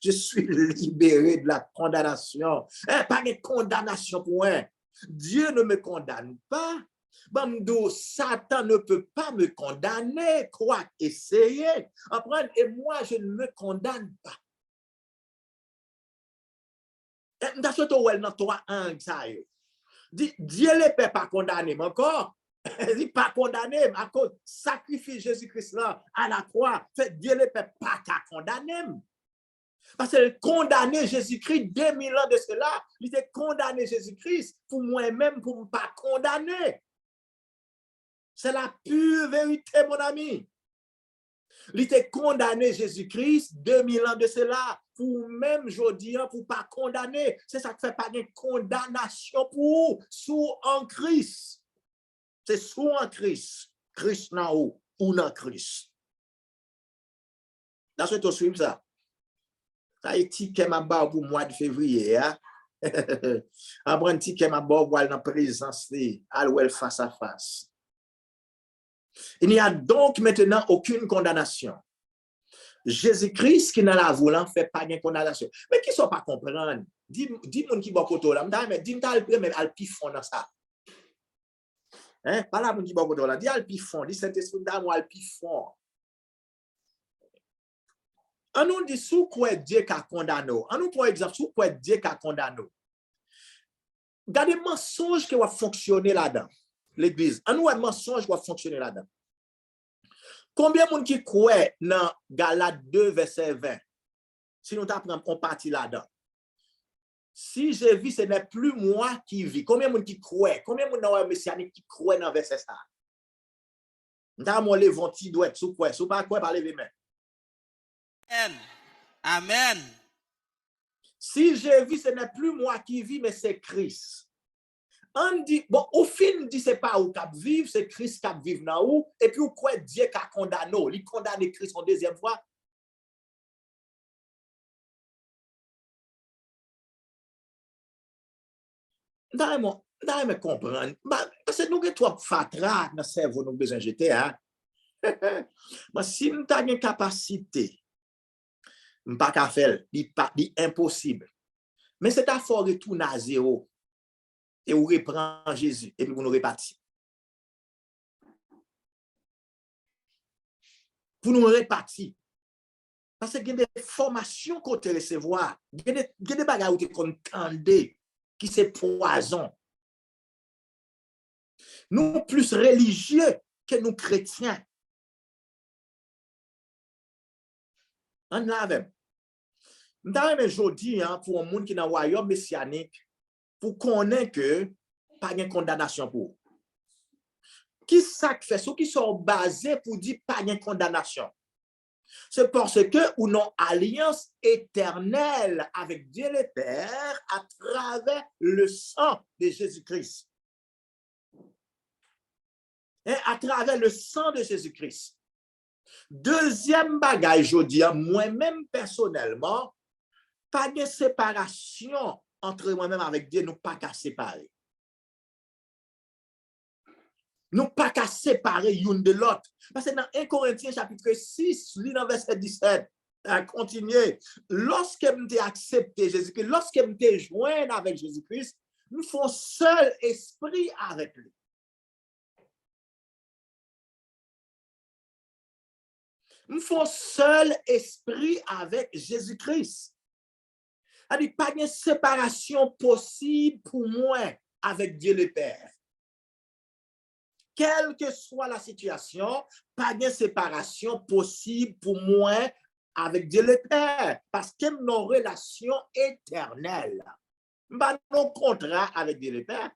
Je suis libéré de la condamnation. Pas de condamnation pour moi. Dieu ne me condamne pas. Bamdo, Satan ne peut pas me condamner. Quoi essayer. Apprendre, et moi, je ne me condamne pas. Dans ce temps, dans toi, Dieu ne peut pas condamner, mais encore. Il n'est pas condamné à cause du sacrifice Jésus-Christ là à la croix. Dieu ne peut pas condamner. Parce que condamner Jésus-Christ 2000 ans de cela, il était condamné Jésus-Christ pour moi-même, pour ne pas condamner. C'est la pure vérité, mon ami. Il était condamné Jésus-Christ 2000 ans de cela, pour même aujourd'hui, pour ne pas condamner. C'est ça qui fait pas de condamnation pour sous en Christ. C'est sous en Christ. Christ n'a ou dans Christ. Dans ce que tu suis ça. Ça a été que ma barre pour le mois de février. En prend ticket ma barre pour aller dans la présence de face à face. Il n'y a donc maintenant aucune condamnation. Jésus-Christ qui n'a la volant fait pas de condamnation. Mais qui ne sont pas comprendre. Dis-moi qui va côté là. Dis-moi le premier al pifon dans ça. Pas là, mon qui va côté là. Dis al pifon. Dis Saint-Esprit d'amour al pifon. On nous dit sous quoi Dieu a condamné. On nous prend exemple sous quoi Dieu a condamné. Regardez mensonge qui va fonctionner là-dedans. L'église. On nous un mensonge qui va fonctionner là-dedans. Combien de monde qui croit dans Galates 2, verset 20? Si nous t'apprenons, on partit là-dedans. Si je vis, ce n'est plus moi qui vis. Combien de monde qui croit? Combien de monde dans le messianique qui croit dans verset ça? Nous avons les ventis doit être sous quoi? Sous pas quoi par les mains. Amen. Si je vis, ce n'est plus moi qui vis, mais c'est Christ. On dit, bon, au fin, dit, c'est pas où cap vivre, c'est Christ qui vive dans où, et puis, ou quoi Dieu qui a condamné, il condamne Christ en deuxième fois. D'ailleurs, comprendre, parce que nous avons trop fatra dans le cerveau, nous avons besoin de jeter, hein. Mais si nous avons une capacité, nous ne pouvons pas faire, c'est impossible. Mais c'est à fort retourner à zéro. Et vous reprend Jésus, et puis vous nous répartissez. Pour nous répartir. Parce qu'il y a des formations qu'on te recevoir. Il y a des bagages qu'on tende, qui c'est poison. Nous plus religieux que nous chrétiens. On l'avait. Dans le jeudi, pour un monde qui est dans le royaume messianique, pour connaître que pas de condamnation pour. Qui ça fait ceux qui sont basés pour dire pas de condamnation? C'est parce que ou non alliance éternelle avec Dieu le Père à travers le sang de Jésus-Christ. À travers le sang de Jésus-Christ. Deuxième bagage, je dis, moi-même personnellement, pas de séparation entre moi-même avec Dieu, nous pas qu'à séparer. Nous pas qu'à séparer l'une de l'autre. Parce que dans 1 Corinthiens chapitre 6, dans verset 17, à continuer, lorsque nous avons accepté Jésus-Christ, lorsque nous avons joint avec Jésus-Christ, nous faisons seul esprit avec lui. Nous faisons seul esprit avec Jésus-Christ. Il n'y a pas de séparation possible pour moi avec Dieu le Père. Quelle que soit la situation, pas de séparation possible pour moi avec Dieu le Père. Parce que nos relations éternelles. Pas nos contrats avec Dieu le Père.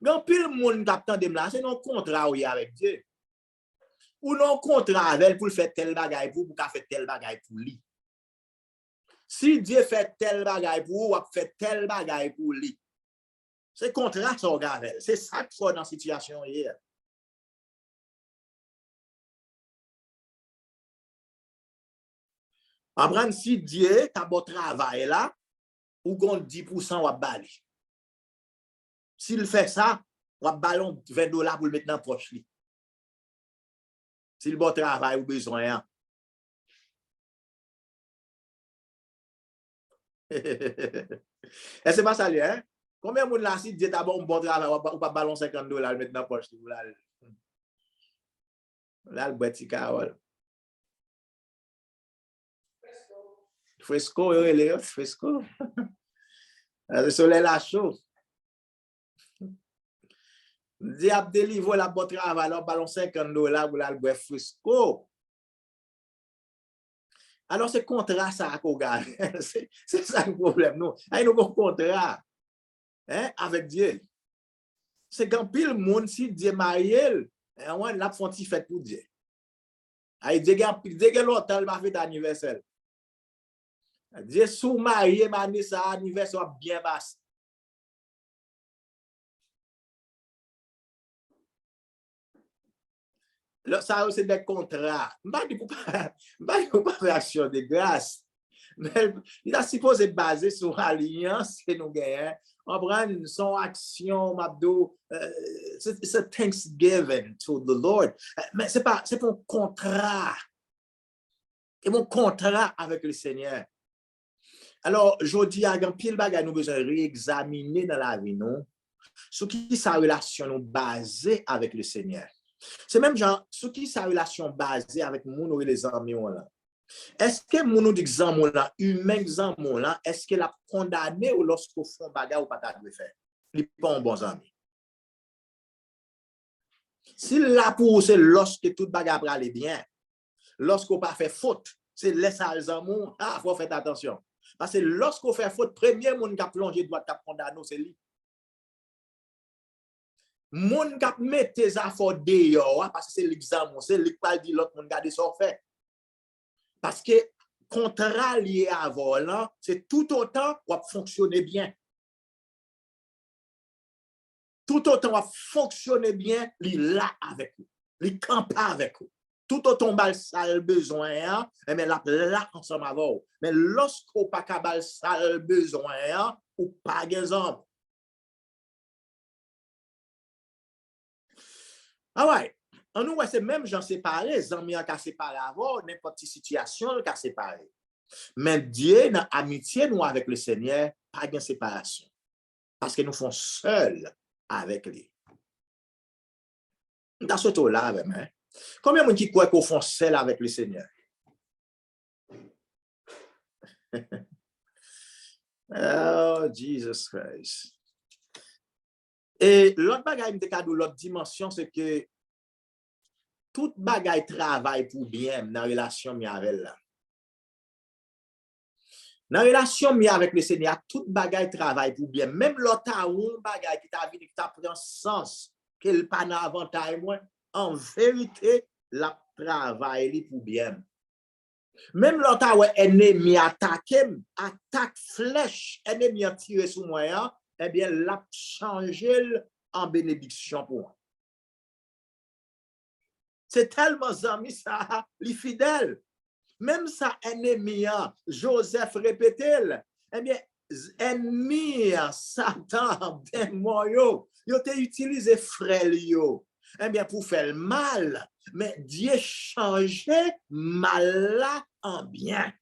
Mais puis le monde qui de là, c'est nos contrats avec Dieu. Ou non contrat avec pour faire tel bagaille pour faire tel bagaille pour lui. Si Dieu fait tel bagaille pour ou fait tel bagaille pour lui. C'est contrat son gavel. C'est ça qu'il faut dans la situation hier. Apprendre si Dieu a beau travail là, ou qu'on 10% ou bali. S'il fait ça, ou ballon $20 pour le mettre dans la poche. S'il beau travail ou besoin. Et c'est pas ça, hein? Combien de monde là, si Dieu t'a bon travail, ou pas ballon $50 le mettre dans la poche? Là, le petit carole. Fresco, fresco. Le soleil là chaud. Dieu a délivré la bonne travail, alors ballon $50 pour le fresco. Alors, c'est contrat ça qu'on gagne. C'est ça le problème. Nous avons un contrat avec Dieu. C'est quand pile monde, si Dieu marie, on a fait fête pour Dieu. Dieu a l'autre, il m'a fait anniversaire. Dieu sous marié, m'a ça anniversaire bien basse. Ça, c'est des contrats. Je ne peux pas faire action de grâce. Mais il a supposé baser sur l'alliance que nous gagnons. On prend son action, c'est Thanksgiving to the Lord. Mais c'est mon contrat. Et mon contrat avec le Seigneur. Alors, je dis à pile bagage, nous besoin réexaminer dans la vie, non? Ce qui sa relation nous basée avec le Seigneur. C'est même genre, ce qui sa relation basée avec nous et les amis là. Est-ce que mon exemple là, humain exemple là, est-ce qu'elle a condamné ou lorsqu'on fait un bagage ou pas de faire? Il n'est pas un bon ami. S'il l'a pour c'est lorsque tout bagage va aller bien, lorsqu'on pas fait faute, c'est laisser les amours, faut faire attention. Parce que lorsqu'on fait faute, premier monde qui a plongé doit être condamné, c'est lui. Moun qui met tes affaires dehors, parce que c'est l'examen, c'est lui qui dit l'autre monde garder son fait. Parce que contrat lié à volant, c'est tout autant qu'on fonctionner bien. Tout autant qu'on fonctionner bien, il là avec vous, il campe avec vous. Tout autant bal sale besoin, mais là ensemble avec vous. Mais lorsqu'on pas bal sale besoin, ou pas exemple. Ah ouais, en nous, c'est même gens séparés, les amis qui séparés avant, n'importe quelle situation qui séparés. Mais Dieu, dans l'amitié, nous avec le Seigneur, pas de séparation. Parce que nous sommes seuls avec lui. Dans ce tour-là, hein? Combien de gens qui croient qu'on fait seul avec le Seigneur? Oh, Jesus Christ. Et l'autre bagaille, l'autre dimension, c'est que tout bagaille travaille pour bien dans la relation avec là. Dans la relation avec le Seigneur, tout bagaille travaille pour bien. Même l'autre bagaille qui t'a vu, qui t'a pris sens, qu'il pas d'avantage moins, en vérité, la travaille pour bien. Même l'autre ennemi attaque flèche, ennemi a tiré sur moi, eh bien, l'a changé en bénédiction pour moi. C'est tellement ami ça, les fidèles. Même ça, ennemi, Joseph répétait, eh bien, ennemi, Satan, démon, yo t'ai utilisé frère, yo, eh bien, pour faire le mal, mais Dieu changeait mal là en bien.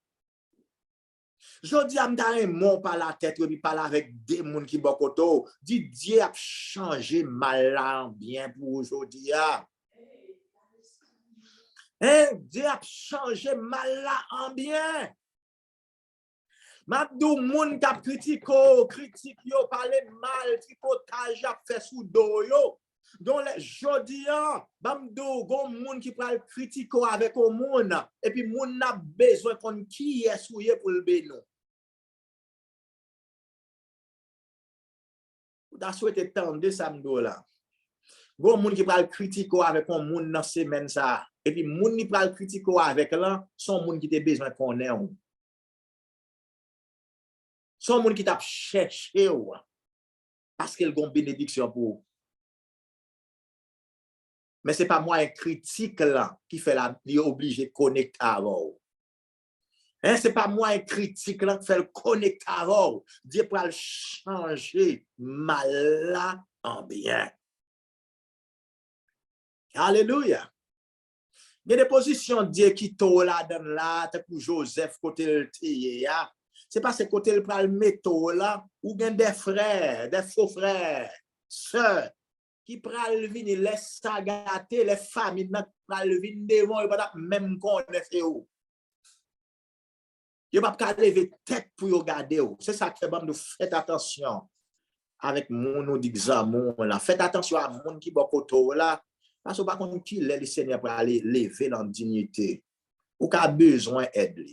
Je dis à m'dare mon par la tête, je parle avec des gens qui bokoto, dit Dieu a changé mal là en bien pour aujourd'hui. Dieu a changé mal là en bien. Mabdou moun kap critique yo, parler mal, tripotage a fait sous dos yo. Donc, jodi an, bamdo, gon moun qui pral critiquer avec au moun, et puis moun n'a besoin qu'on qui est souillé pour le bénon. Ou ta souhaité tendre samedi là. Gon moun qui pral critiquer avec un moun dans semaine ça, et puis moun qui pral critiquer avec là, son moun qui te besoin qu'on ait. Son moun qui t'a cherché parce qu'il a une bénédiction pour. Mais ce n'est pas moi un critique là qui fait la vie obligé de connecter avec vous. Hein, ce n'est pas moi un critique là qui fait le connecter avec vous. Dieu pour changer mal là en bien. Alléluia. Il y a des positions Dieu qui t'ont là dans là, pour Joseph côté le tiye. C'est pas ce côté le pral metto là, ou bien des frères, des faux frères, sœurs, qui pral venir les sagater, les familles, pral venir devant, et pas même connaître eux. Ils ne peuvent pas lever tête pour regarder. C'est ça qui fait bon, nous faites attention avec mon examen là. Faites attention à mon qui bokoto là. Parce que par contre, qui est le Seigneur pour aller lever dans la dignité. Ou qui a besoin d'aide.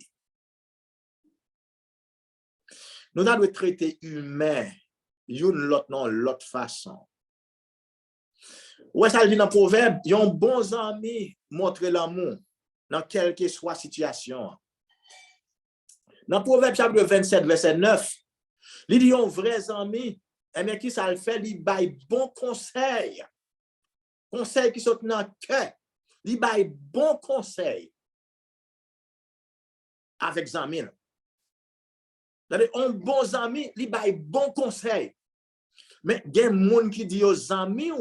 Nous devons traiter humain l'autre façon. Ouais, ça dit dans le proverbe, ils ont bons amis montrer l'amour dans quelle que soit situation. Dans le proverbe chapitre 27, verset 9, il dit, un vrai ami, et bien qui ça le fait, il baille bon conseil. Conseil qui sont dans le cœur. Il baille bon conseil. Avec amis. Un bon ami, il baille bon conseil. Mais il y a des gens qui disent aux amis,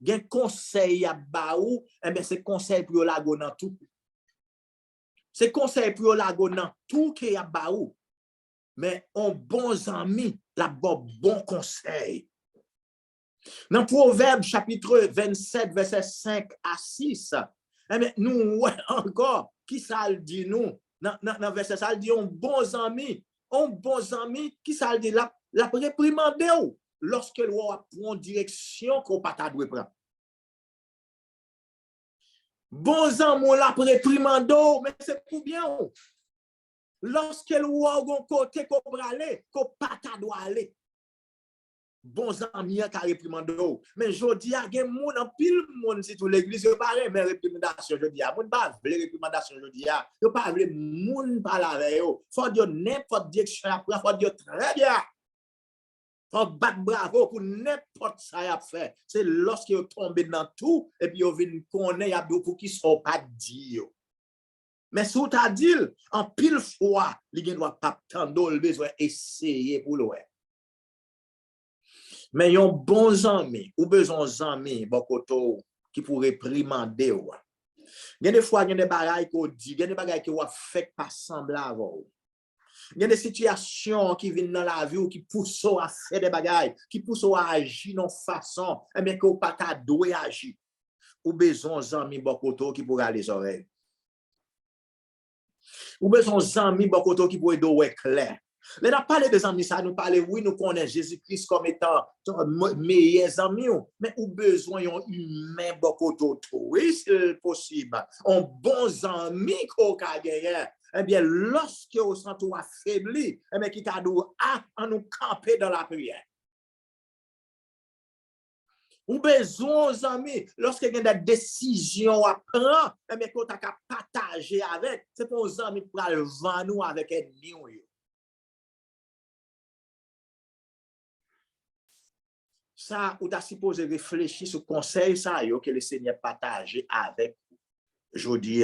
il y a un conseil à baou, et bien c'est conseil pour la go dans tout. C'est conseil pour la go dans tout qui est à baou. Mais un bon ami, la bon conseil. Dans le Proverbe chapitre 27, verset 5 à 6, eh bien, nous, encore, qui ça le dit nous? Dans verset ça, il dit un bon ami, qui ça le dit? La réprimandé lorsque le roi prend direction qu'on pas ta doit prendre. Bon amis, la réprimandé, mais c'est pour bien. Lorsque le roi a un côté qu'on peut aller, qu'on pas ta doit aller. Bons amis qui réprimandé. Mais je dis à des gens, en pile monde si tout l'église, je parle mais réprimandation je dis à moun pas les réprimandation je dis à je parle moun parler avec eux. Faut dire n'importe direction après, faut dire très bien. Faut battre bravo pour n'importe ça y a fait. C'est lorsque vous tombez dans tout et puis vous venez connaître y a beaucoup qui sont pas dit. Mais si vous t'a dit en pile fois, il doit pas tendre le besoin essayer pour le. Mais yon bon ami, ou besoin d'amis, bokoto, qui pourrait réprimander. Il y a des fois, il y a des bagailles qu'on dit, il y a des bagailles qui ont fait pas semblable. Il y a des situations qui viennent dans la vie ou qui poussent à faire des bagailles, qui poussent à agir de façon, et bien qu'on pas ta doué agir. Ou besoin d'amis, bokoto, qui pourrait aller les oreilles. Ou besoin d'amis, bokoto, qui pourrait doué clair. Là, on a parlé des amis, ça nous parle, oui, nous connaissons Jésus-Christ comme étant meilleurs amis, mais ou besoin d'un humain beaucoup d'autres. Oui, c'est possible. Un bon ami qu'on a gagné, eh bien, lorsque on sent tout affaibli, eh bien, qui t'a dit, à nous camper dans la prière. Ou besoin aux amis, lorsqu'il y a des décisions à prendre, eh bien, qu'on a qu'à partager avec, c'est pour aux amis pour aller vendre nous avec ennemi. Ça, ou t'as supposé réfléchir sur le conseil ça, que le Seigneur partage avec aujourd'hui.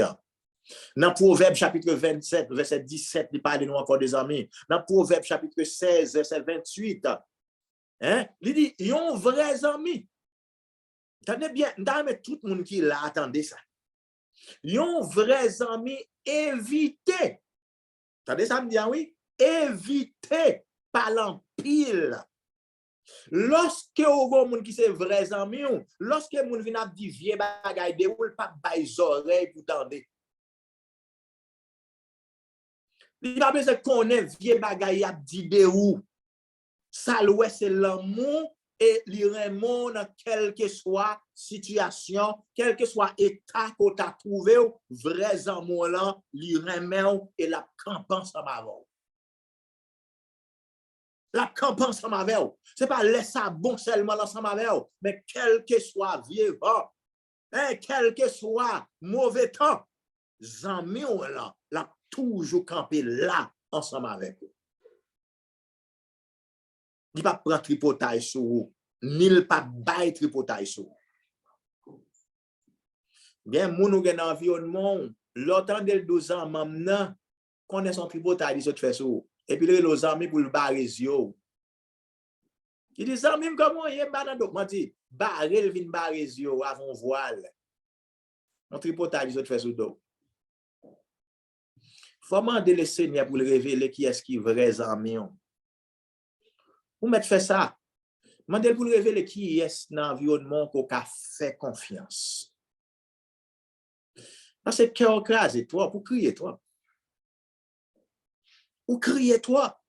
Dans le Proverbe chapitre 27, verset 17, il parle de nous encore des amis. Dans le Proverbe chapitre 16, verset 28, hein, il dit, ils ont vrais amis. Attendez bien, tout le monde qui l'a attendez ça. Ils ont vrais amis, évitez. Attendez ça me dit, oui, évitez par l'empile. Lorsque vous avez des qui sont vrais amis, lorsque vous avez dit vieux bagay de ou pas bail oreilles pour tendre. Il va besoin connaître vieux bagay a dit de ou. Ça c'est l'amour et li remon dans quelle que soit situation, quel que soit état qu'on t'a trouvé, vrai amour là, li remon et la campan ensemble avec. La campan ensemble avec. C'est pas laisser ça bon seulement ensemble avec, mais quel que soit vieux vent, hein, quel que soit mauvais temps, zami là, la toujours camper là ensemble avec vous. Il pas prendre tripotage sur vous, ni il pas bail tripotage sur vous. Bien, moun ou gen environnement, l'autant de 12 ans, maintenant, connaît son tripotage, il se fait sur vous. Et puis, les amis pour le barrer yo. Il dit, amis, comment il est dans donc, moi, dit, barrer, il vient barrer yo avant voile. Mon tripotage, il se fait sur vous. Faut demander le Seigneur pour le révéler qui est-ce qui est vrai amis. Vous mettez fait ça. Mandel pour révéler qui est dans l'environnement qu'on a fait confiance. Parce que cœur crasé toi pour crier toi. Ou crier toi.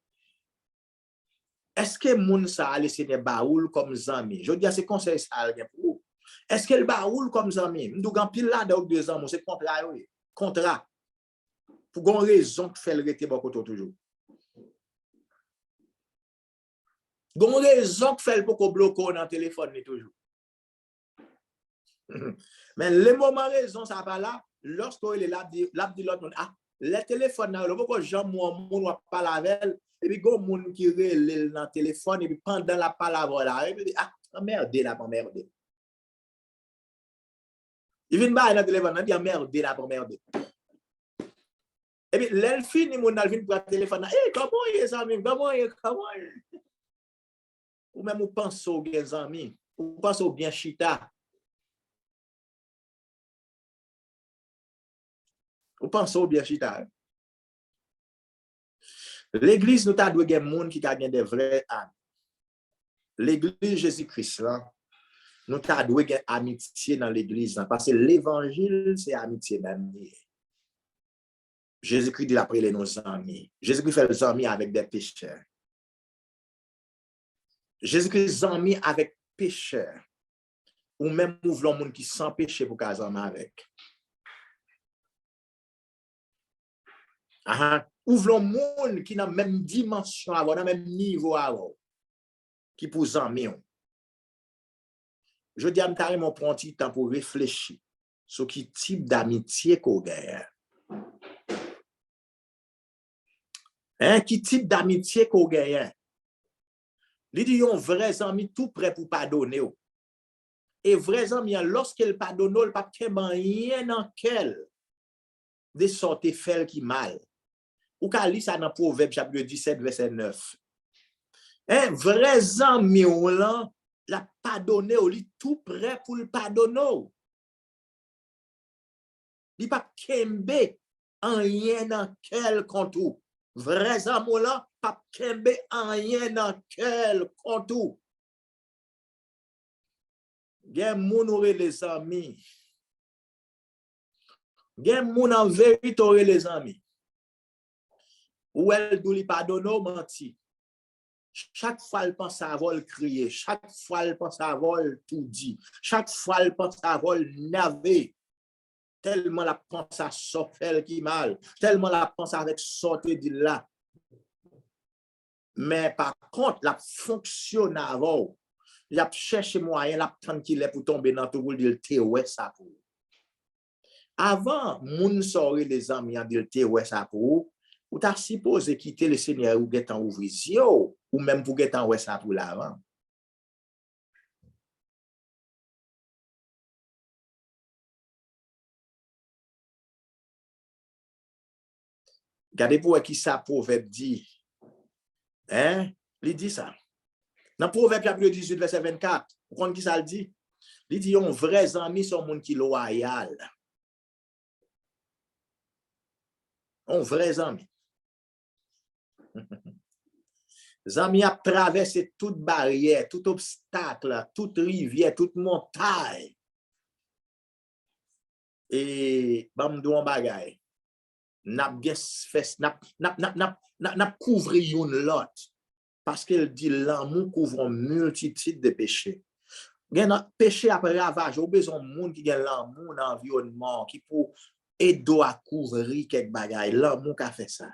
Est-ce que moun sa a laissé des baoul comme zami? Je dis c'est conseil ça pour vous. Est-ce que le baoul comme zami? M'dou gan pile là donc 2 ans, c'est contrat oui. Contrat. Pour gon raison que fait le rete bon côté toujours. Gon raison que fait le pour bloquer dans téléphone toujours. Mais le moment raison ça pas là lorsqu'il est là dit l'autre ah le téléphone là le pourquoi Jean moun pas avec et puis gon moun qui relève dans téléphone et puis pendant la parole là et puis ah merde là pas merde il vient ba dans téléphone là dit merde là pas merde et puis l'elle fini moun al vinn pour téléphone eh comment est ça même comment ou même ou pense au bien amis ou pense au bien chita. Vous pensez au bien chita. L'église nous t'a doué des monde qui a des vrais amis. L'église Jésus-Christ là, nous t'a doué des amitié dans l'église parce que l'évangile c'est amitié même. Jésus-Christ dit après les nos amis. Jésus-Christ fait les amis avec des pécheurs. Jésus-Christ amis avec pécheurs. Ou même nous voulons monde qui sans péché pour caser avec. Ou voulons monde qui n'a même dimension avant, dans même niveau avant, qui pour amis. Je dis à carrément prendre un petit temps pour réfléchir sur quel type d'amitié qu'on gagne. Qui type d'amitié qu'on gagne? Il dit un vrai ami tout prêt pour pardonner. Et vrai ami, lorsqu'il pardonne, il pas rien dans quel de sorte fait qui mal. Ou qu'à lire ça dans Proverbe chapitre 17 verset 9. Vrai ami là la pardonner, il est tout prêt pour le pardonner. Il pas kembe en rien dans quel compte. Vrai amour là, pas kembe en rien dans quel compte. Gen moun aurait les amis. Gen moun en vérité aurait les amis. Ou elle dou li pardonne menti. Chaque fois elle pense à vol crier, chaque fois elle pense à vol tout dit, chaque fois elle pense à vol naver. Tellement la pense à sortir qui mal, tellement la pense avec sortir de là. Mais par contre, la fonctionne avant. Il a cherché moyen, la tranquille pour tomber dans tout le dire te ouais ça pour. Avant, moun sorri les amis a dire te ouais ça pour. Ou t'as supposé quitter le Seigneur ou get en ouvrir yo ou même pour get en ouais ça pour l'avant. Regardez pour qui ça proverbe dit. Il dit ça. Dans Proverbe chapitre 18 verset 24, vous comprenez qui ça le dit? Il dit un vrai ami son monde qui loyal. Un vrai ami. Les amis a traversé toute barrière, tout obstacle, toute rivière, toute montagne. Et bamdou en bagay. N'a couvri une lot. Parce qu'il dit l'amour couvre une multitude de péchés. Il y a péché après ravage, ou besoin de monde qui a l'amour dans l'environnement, qui peut aider à couvrir quelques bagailles. L'amour qui a fait ça.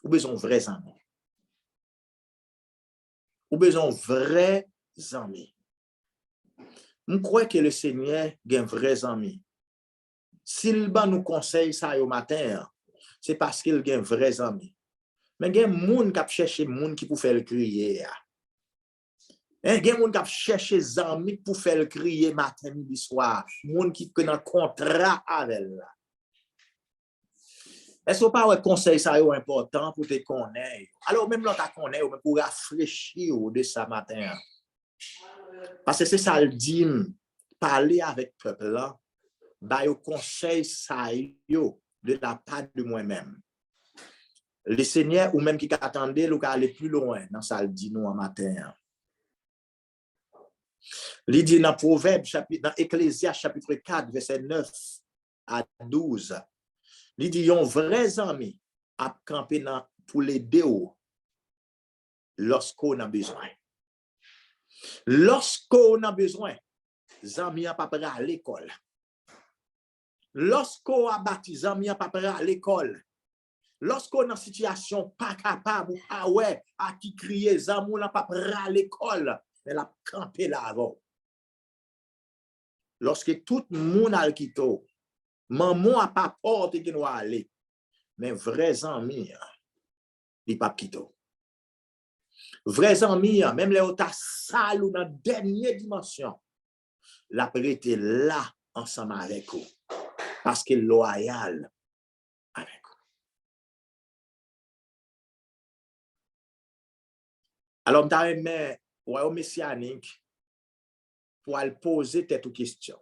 Ou besoin de vrais amis. Ou besoin de vrais amis. Je crois que le Seigneur a un vrai ami. S'il nous conseille ça au matin, c'est parce qu'il a un vrai ami. Mais il y a des gens qui cherchent des gens qui peuvent faire crier. Il y a des gens qui cherchent des amis pour faire crier matin, midi, soir. Des gens qui ont un contrat avec elle. Est-ce que pas un conseil ça est important pour te connaître? Alors même là, tu connais, pour rafraîchir de ça matin. Parce que c'est ça le dit, parler avec le peuple là, bah, au conseil ça de la part de moi-même. Le Seigneur, ou même qui attendait, ou qui aller plus loin, dans ça le dit nous en matin. Il dit dans Proverbe, dans Ecclésiaste chapitre 4, verset 9 à 12. Il dit, un vrai ami a campé pour l'aider lorsqu'on a besoin. Lorsqu'on a besoin, amis a pas prêt à l'école. Lorsqu'on a baptisé, amis a pas prêt à l'école. Lorsqu'on a une situation pas capable, ah ouais, à qui crier, amis n'a pas prêt à l'école, mais la campé là avant. Lorsque tout le monde a quitté, maman n'a pas porté qui doit aller, mais vrais amis, ils pas quitté. Vrais amis, même les autres salles ou dans la dernière dimension, la prêté là ensemble avec vous. Parce qu'il est loyal avec vous. Alors, je vais au messianique pour aller poser tête aux questions.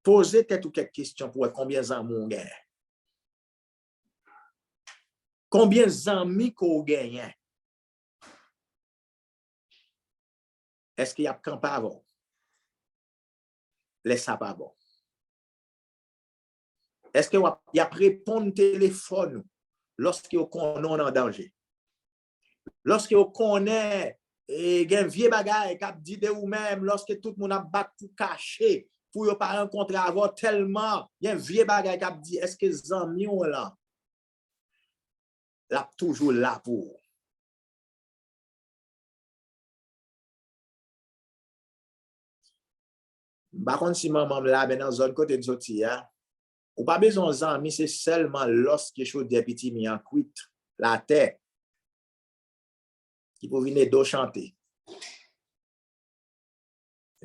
Poser tête aux quelques questions pour combien d'amis on gagne. Combien d'amis qu'on gagne? Est-ce qu'il y a campé avant? Laisse-ça pas bon. Est-ce qu'il y a répondre téléphone lorsqu'il connaît en danger? Lorsqu'il connaît et un vieux bagage qui a dit de vous-même, lorsque tout le monde a battu pour cacher, pour ne pas rencontrer avant tellement, il y a un vieux bagage qui a dit, est-ce que les amis ont là? Là, toujours là pour. Par contre, si maman là, dans zone côté de sortir, ou pas besoin d'amis, c'est seulement lorsque je suis des petits mis en cuite, la terre, qui peut venir d'eau chanter.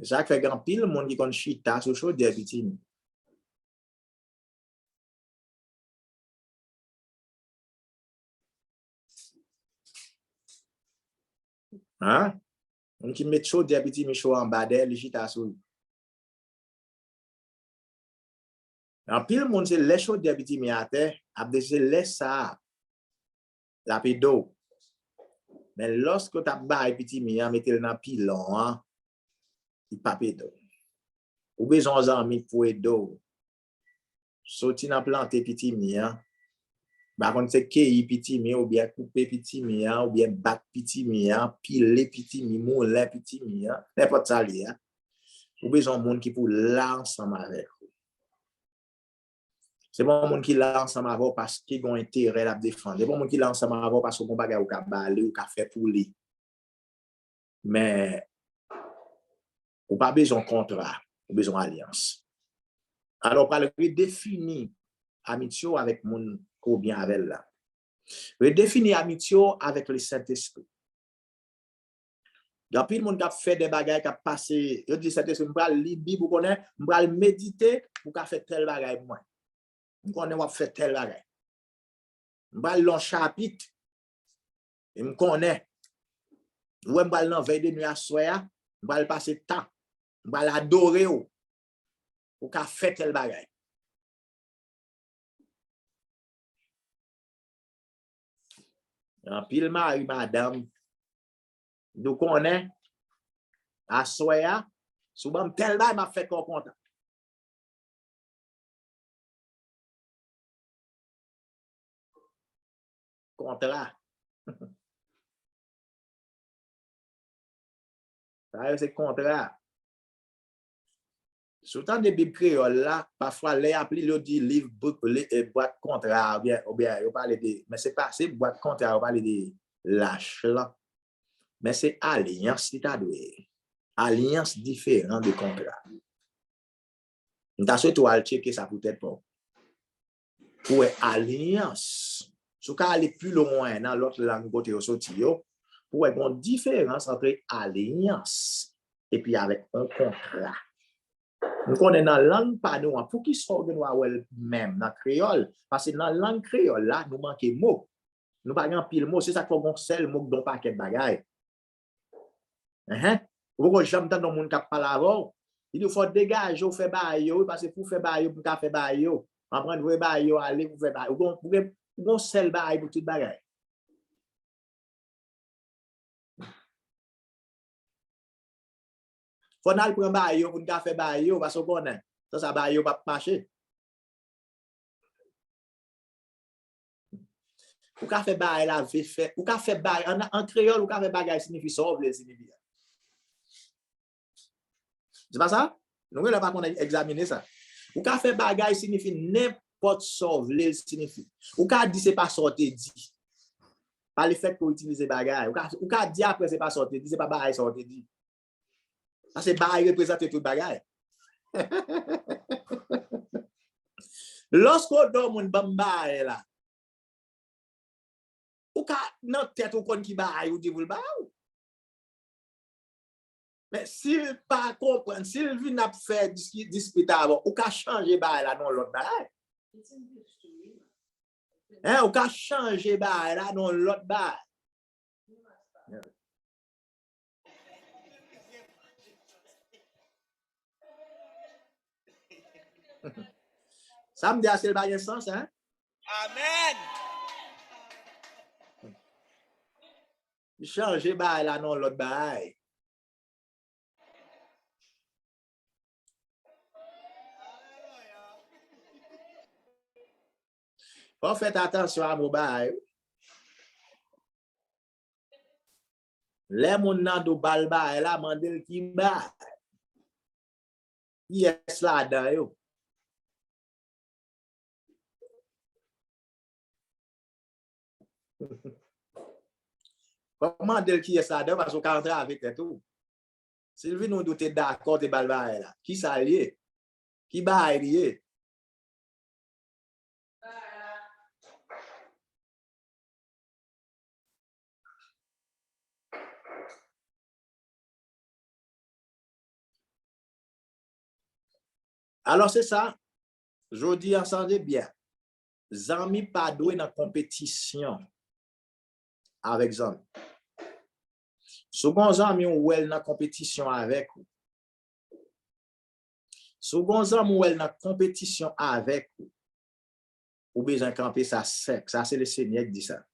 Ça fait grand pile, le monde qui connaît chita sur chaud des petits mis. Hein? On qui met chaud des petits mis chaud en bas d'elle, chita sur. En pile, monde c'est les choses des petits mis à terre, après c'est laisse ça, la pédo. Mais lorsque tu as bas petit mis, mettez le dans pilon, hein, il pas pédo. Ou besoin d'amis pour aider. Sorti dans planter petit mis, hein. Par contre, c'est cueillir petit mi, ou bien couper petit mi, ou bien battre petit mi, piler petit mi, mouler petit mi, n'importe ça li. Ou besoin de monde qui pour là ensemble avec vous. C'est bon monde qui là ensemble avec parce qu'ils ont intérêt à défendre. C'est bon monde qui là ensemble avec parce qu'on bagay ou ka balé ou ka fait pour lui. Mais ou pas besoin de contrat, ou besoin d'alliance. Alors, par le redéfinir amitié avec mon ou bien avec là. Redéfinir amitié avec le Saint-Esprit. Il y a plus de monde qui a fait des bagages qui a passé. Je dis Saint-Esprit, je vais lire Bible, je vais méditer pour faire tel bagage moi. Je connais faire tel bagage. Je vais lire un chapitre et je connais. Je vais aller dans veille de nuit à soir, je vais passer temps. Je vais l'adorer pour faire tel bagage. En pile mari, madame, nous connaissons, à soya, souvent tel bagage m'a fait qu'on content. Contrat. C'est contrat. Surtout des Bibles créoles là, parfois les appelés le dit livre boîte contrat ou bien on parle de mais c'est pas c'est boîte contrat on parle de lâche là. Mais c'est alliance qui t'a doué. Alliance différente de contrat. Nous t'a surtout à checker ça peut-être pas. Pour alliance, si vous aller plus loin dans l'autre langue côté au sorti pour une différence entre alliance et puis avec un contrat. Nous connaissons dans la langue pas nous pour qui soit même dans créole parce que dans la langue créole là nous manquons mots. Nous pas grand pile mot, c'est ça qu'on seul mot dans paquet de bagaille. Vous jamais dans monde qui parle avant, il faut dégager ou faire bail parce que pour faire bail pour faire bail, en prendre vrai bail aller pour faire bail. Vous seul bail pour toute bagaille. Faut aller prendre bail pour faire bail parce qu'on connaît. Ça bail pas marcher. Ou ka fait bail la vie fait, ou ka fait bail en créole ou ka fait bail signifie sauver signifie. C'est pas ça? Nous ne pas qu'on examiner ça. Ou ka fait bail signifie n'importe sauver signifie. Ou ka dit c'est pas sortir dit. Par le fait qu'on utilise bail. Ou ka dit après c'est pas sortir dit, c'est pas bail sortir dit. Parce que bail représente tout bail. Lorsqu'on donne mon bamba là ou ka nan tête ou kon ki bail ou di vou bail. Mais s'il pas comprendre, s'il vient n'a faire disputable, ou ka changer bail là non l'autre bail. Ou ka changer bail là non l'autre bail. Ça me dit assez le bail sens hein? Amen. Changer bail là non l'autre bail. Faut faire attention à mon bail. Les moun nan do bal bail là mandel ki bail. Yes là dedans yo. Comment dire qui est ça dedans parce qu'on rentre avec tout. Sylvie nous doute d'accord de bal bail là. Qui ça lié? Qui bail lié? Alors c'est ça. Je dis ensemble bien. Zami pas doué dans compétition avec zami. Second zami ou elle dans compétition avec vous. Second zami ou elle dans compétition avec vous. Ou besoin camper ça sec. Ça c'est le Seigneur qui dit ça.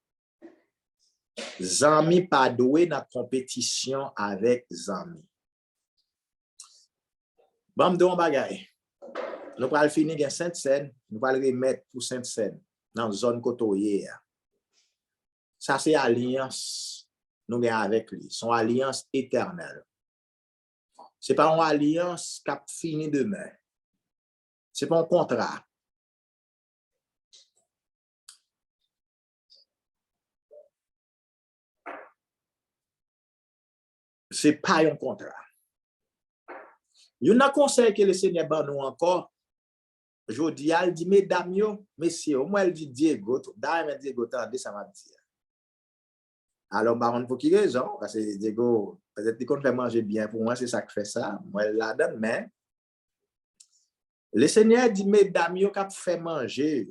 Zami pas doué dans compétition avec zami. Bon me don bagay. Nous allons finir dans Sainte-Seine, nous allons remettre pour Sainte-Seine dans la zone côtoyée. Ça, c'est alliance nous avons avec lui. Son alliance éternelle. Ce n'est pas une alliance qui a fini demain. Ce n'est pas un contrat. Ce n'est pas un contrat. Il y a un conseil que le Seigneur bat nous encore. Je dis, elle dit, mesdames, messieurs, au moins elle dit Diego, d'ailleurs, Diego, ça m'a dit. Alors, baron, pour qui raison? Parce que Diego, peut-être qu'on fait manger bien, pour moi, c'est ça qui fait ça. Moi, elle la donne, mais le Seigneur dit, mesdames, quand fait manger,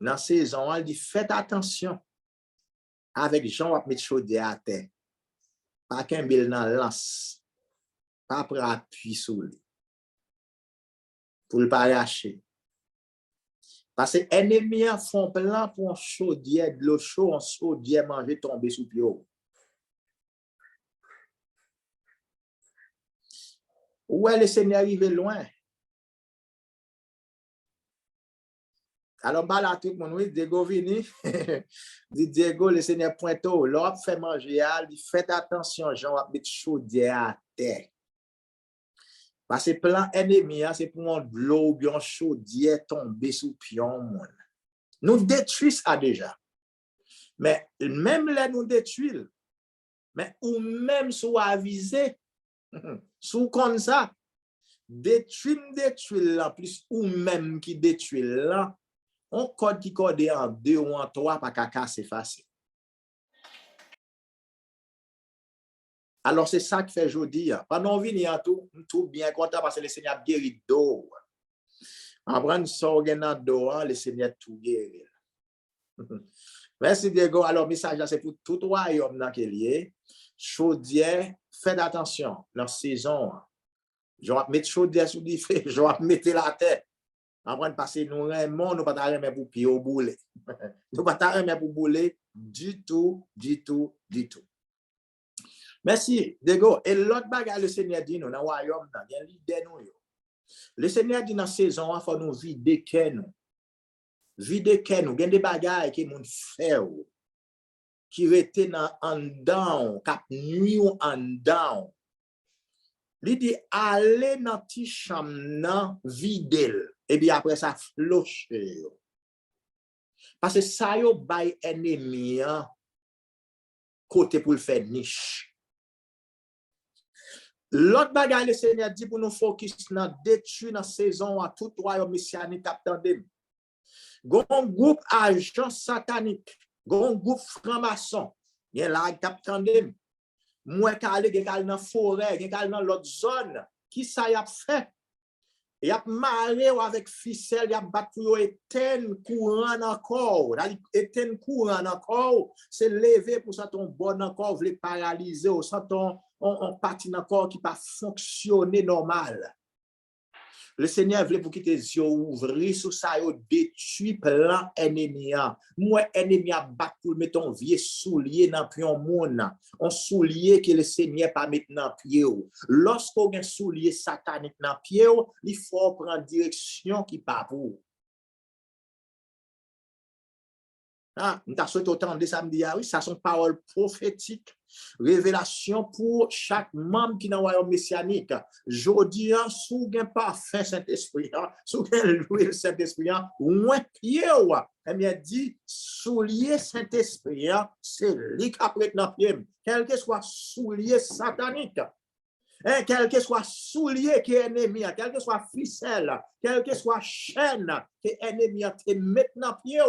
dans la saison, elle dit, faites attention avec Jean qui met chaudé à terre. Pas qu'un bil dans lance, pas pour appuyer sur lui, pour ne pas lâcher. Parce que les ennemis font plan pour un chaudière, de l'eau chaude, un chaudière manger, tomber sous pied. Où est le Seigneur arrivé loin? Alors, là, tout le monde, oui, Diego vini. Dit Diego, le Seigneur pointo, l'homme fait manger, il dit faites attention, Jean va mettre chaudière à terre. Parce que plan ennemi, c'est pour un l'eau bien chaudière tomber sous pion. Nous détruisons ça déjà. Mais même là, nous détruisons. Mais ou même sous avisé, sous comme ça, détruire là, plus ou même qui détruit là, on code qui code en 2 ou en 3 pas qu'à casser facile. Alors c'est ça que fait aujourd'hui. Pendant venir tout bien content parce que le Seigneur guérit d'eau. En prendre ça d'eau, le Seigneur tout guérit. Merci Diego. Alors message là c'est pour tout royaume dans quel lié. Chaudière, faites attention dans saison. Je vais mettre chaudière sous du feu, je vais mettre la tête. En prendre passer nous remons, nous pas remettre pour pied au boulet. Nous pas remettre pour boulet du tout. Merci, Diego. Et l'autre bagage, le Seigneur dit, nous, dans le royaume, il y a l'idée, nous. Le Seigneur dit, dans la saison, il faut nous vider nous. Vider nous. Il y a des bagages qui nous font, qui restent en dedans, qui nuit en dedans. Il dit, allez dans la petite chambre, vider. Et puis après ça, flocher. Parce que ça, y a des ennemis, côté pour le faire niche. L'autre bagage, le Seigneur dit pour nous focus dans détruire dans la saison à tout royaume messianique attendez. Gon groupe agent satanique, gon groupe franc-maçon. Il y a là attendez. Moi calé dans la forêt, dans l'autre zone, qui ça y a fait? Il a marré avec ficelle, il a battu pour éteindre courant encore. Éteindre courant encore, c'est lever pour ça ton bon encore, vous les paralyser, ou ça ton on partit encore qui pas fonctionner normal. Le Seigneur voulait pour quitter les yeux ouvrir sous ça, détruit plein ennemi. Moi, ennemi a battu pour mettre un vieux soulier dans pion monde. Un soulier que le Seigneur pas mettre dans pied. Lorsqu'on a un soulier satanique dans pied, il faut prendre direction qui pas pour. Ah, nous souhaité autant de samedi, oui, ça sont paroles prophétiques, révélation pour chaque membre qui est dans le royaume messianique. Jodi, sous un parfum Saint-Esprit, sous un l'huile Saint-Esprit, moins pied, eh bien, dit, soulier Saint-Esprit, c'est lui qui a pris dans pied, quel que soit soulier satanique. Quel que soit soulier qui est ennemi, quel que soit ficelle, quel que soit chaîne qui est ennemi, te maintenant pied,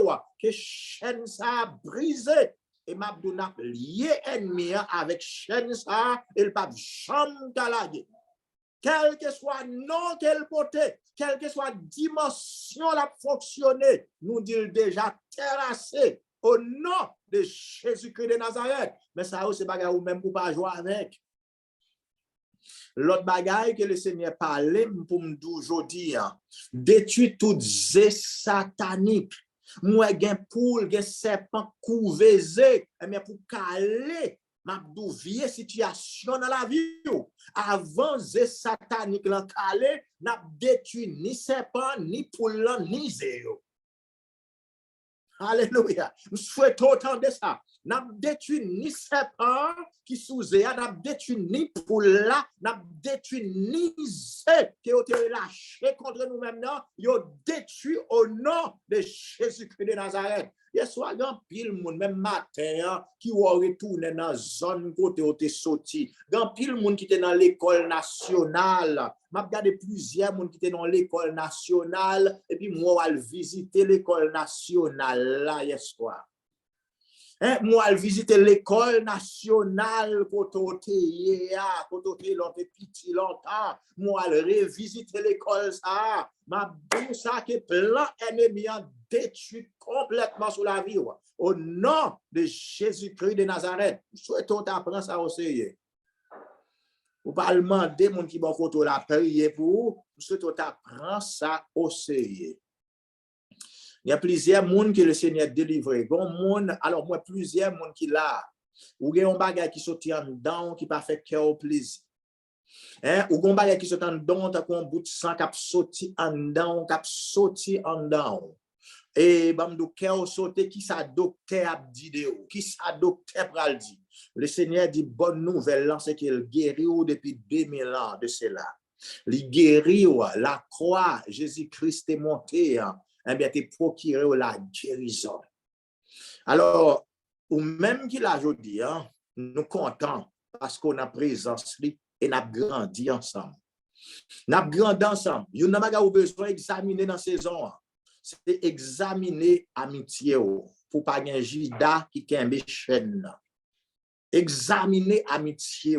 que chaîne ça a brisé. Et m'a lié ennemi avec chaîne ça, il pas jamais galagé. Quel que soit nom qu'elle porte, quelle que soit dimension la fonctionner, nous dit déjà terrassé au nom de Jésus-Christ de Nazareth. Mais ça c'est bagarre ou même pour pas jouer avec. L'autre bagaille que le Seigneur parlait pour me dire aujourd'hui, détruit toutes ces sataniques. Moi, gen poule, gen serpent couvezé, mais pour caler, m'a dou vie situation dans la vie. Avant ces sataniques l'en calé, n'a détruit ni serpent, ni poule, ni zéro. Alléluia. Nous souhaitons autant de ça. N'a détruit ni serpent qui sous n'a détruit ni poule n'a détruit ni zé qui ont été lâchés contre nous-mêmes, ils détruit au nom de Jésus-Christ de Nazareth. Il y a soit grand pile monde même matin qui va retourner dans la zone côté où tu es sorti. Grand pile monde qui était dans l'école nationale. M'a regardé plusieurs monde qui étaient dans l'école nationale et puis moi aller visiter l'école nationale là hier soir. Moi aller visiter l'école nationale côté l'autre petit longtemps. Moi aller revisiter l'école ça. M'a dit ça que plein ennemis détruit complètement sur la vie. Au nom de Jésus-Christ de Nazareth, souhaitons apprendre ça au Seigneur. Ou pas demander mon qui bon côté la prier pour, souhaitons apprendre ça au Seigneur. Il y a plusieurs monde que le Seigneur délivré. Alors moi plusieurs monde qui là. Ou il y a un bagage qui sorti en dedans qui pas fait cœur au plaisir. Ou gon bagage qui sorti en dedans t'as un bout de sang qui a sorti en dedans, qui a sorti en dedans. Et bamdou cœur sauté qui ça docteur a dit de ou, qui ça docteur pral dit. Le Seigneur dit bonne nouvelle là c'est qu'il guérit ou depuis 2000 ans de cela. Il guérit ou la croix Jésus-Christ est monté eh bien t'es procuré la guérison. Alors ou même qu'il a aujourd'hui nous contents parce qu'on a présence et n'a grandi ensemble. N'a grandi ensemble. Vous n'avez pas besoin d'examiner dans la saison. C'est examiner amitié pour pas un Judas qui kembe chaîne. Examiner amitié.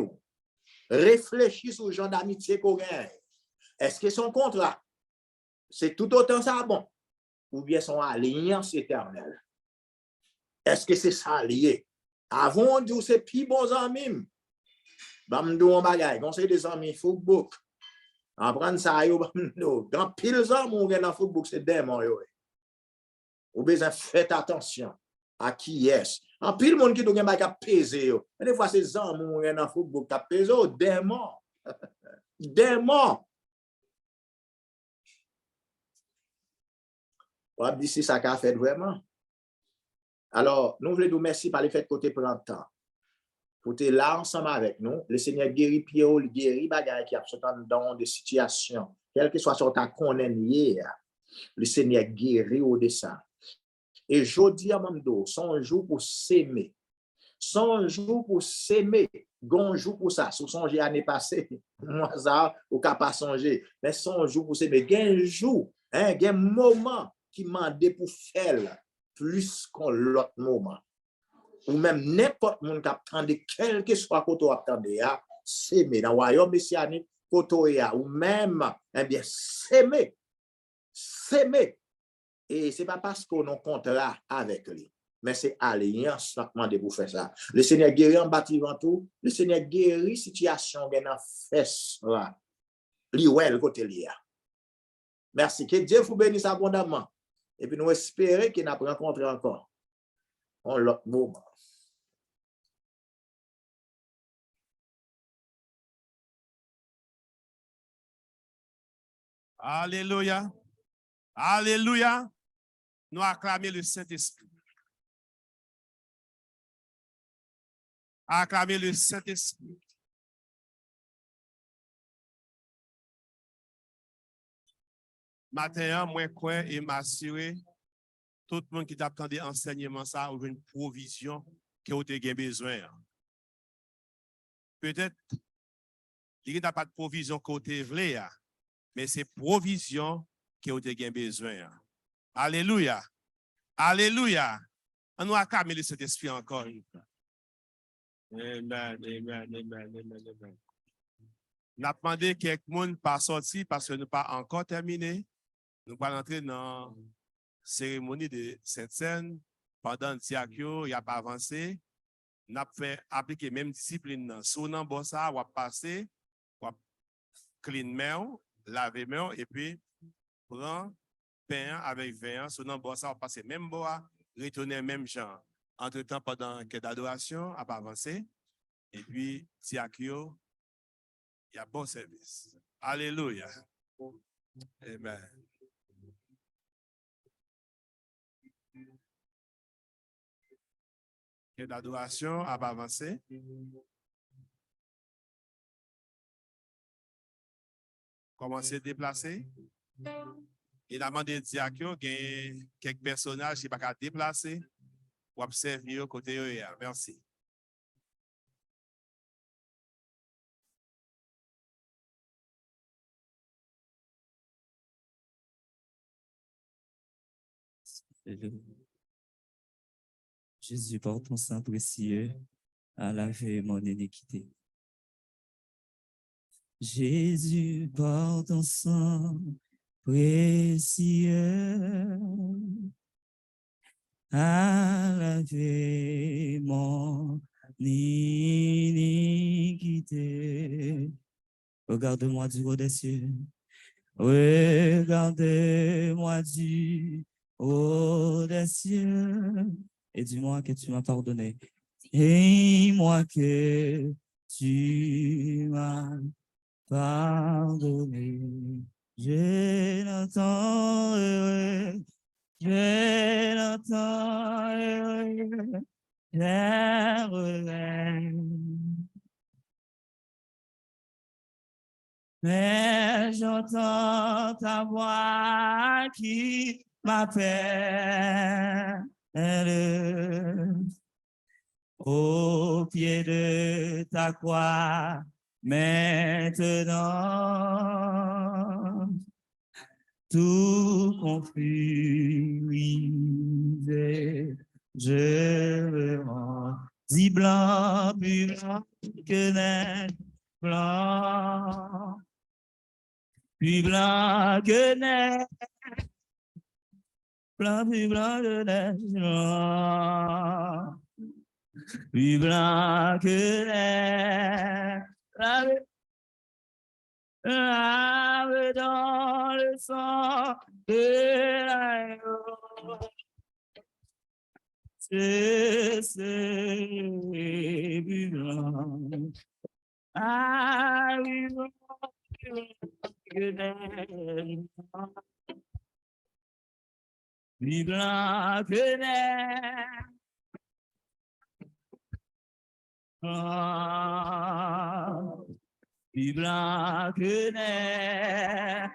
Réfléchis sur le genre d'amitié qu'on gagne. Est-ce que son contrat, c'est tout autant ça bon? Ou bien son alliance éternelle? Est-ce que c'est ça lié? Avant de c'est plus bons amis. Bamdou on bagay, conseil des amis Facebook. Apprendre ça yo bamdou. Dans pile amis on gagne dans Facebook c'est démon yo. Ou besoin faites attention à qui est. En pile monde qui doit gen bagay peser yo. Des fois c'est amis on gagne dans Facebook qui peser au démon. Démon. On dit si ça qu'a fait vraiment. Alors, nous voulons nous merci par le fait que tu prends le temps. Pour être là ensemble avec nous, le Seigneur guérit Pierre, il guérit bagaille qui a dans des situations, quel que soit son temps qu'on est hier, le Seigneur guérit au-dessus de ça. Et je dis à Mamdo, son jour pour s'aimer, son jour pour s'aimer, gon jour pour ça, sous songer l'année passée, moi ça, ou qu'à pas songer, mais son jour pour s'aimer, gain jour, gain moment qui m'a demandé pour faire plus qu'on l'autre moment. Ou même n'importe monde qui attend quel que soit côté attendait s'aimer dans royaume messianique côté ou même eh bien s'aimer et c'est pas parce qu'on a un contrat avec lui mais c'est alliance demandé pour faire ça. Le Seigneur guérit en bâtiment tout, le Seigneur guérit situation dans fesse là. Li ouais côté li. Merci, que Dieu vous bénisse abondamment et puis nous espérons qu'il n'a pas rencontré encore en l'autre moment. Alléluia. Alléluia. Nous acclamons le Saint-Esprit. Acclamez le Saint-Esprit. Matin, moi, quoi et m'assurer, tout le monde qui t'attend des enseignements, ça, ou une provision que vous avez besoin. Peut-être, il n'y a pas de provision côté vrai, mais c'est provision que vous avez besoin. Alléluia. Alléluia. On nous acclame le Saint-Esprit encore une fois. Amen, amen, amen, amen, amen. Nous avons demandé quelques monde pas sorti parce que nous pas encore terminé. Nous allons entrer dans la cérémonie de Sainte-Seine. Pendant le diacre, il n'y a pas avancé. Nous avons fait appliquer même discipline. Si on a ça, on va passer, on va clean main, laver main et puis prendre pain avec vin. Si on a ça, on va passer même bois, retourner même genre. Entre-temps, pendant que l'adoration a pas avancé. Et puis, diacre, il y a bon service. Alléluia. Amen. Que l'adoration a pas avancé. Commencez à déplacer. Il a demandé diacre qu'il y a quelques personnages qui ne sont pas déplacer pour observer au côté. Merci. Jésus, par ton sang précieux, à laver mon iniquité. Jésus, par ton sang précieux, à laver mon iniquité. Regarde-moi du haut des cieux. Regarde-moi du haut des cieux et dis-moi que tu m'as pardonné. Et moi que tu m'as pardonné. Je n'entends Je l'entends la relève. Mais j'entends ta voix qui m'appelle au pied de ta croix maintenant. Tout confusé, je me rends. Dis blanc, plus blanc que neige, blanc, plus blanc que neige, blanc, plus blanc que neige, blanc, plus blanc que neige. Lave dans le sang de l'agneau. C'est plus blanc. Ah, plus blanc que neige. Plus blanc que neige. Plus blanc que neige.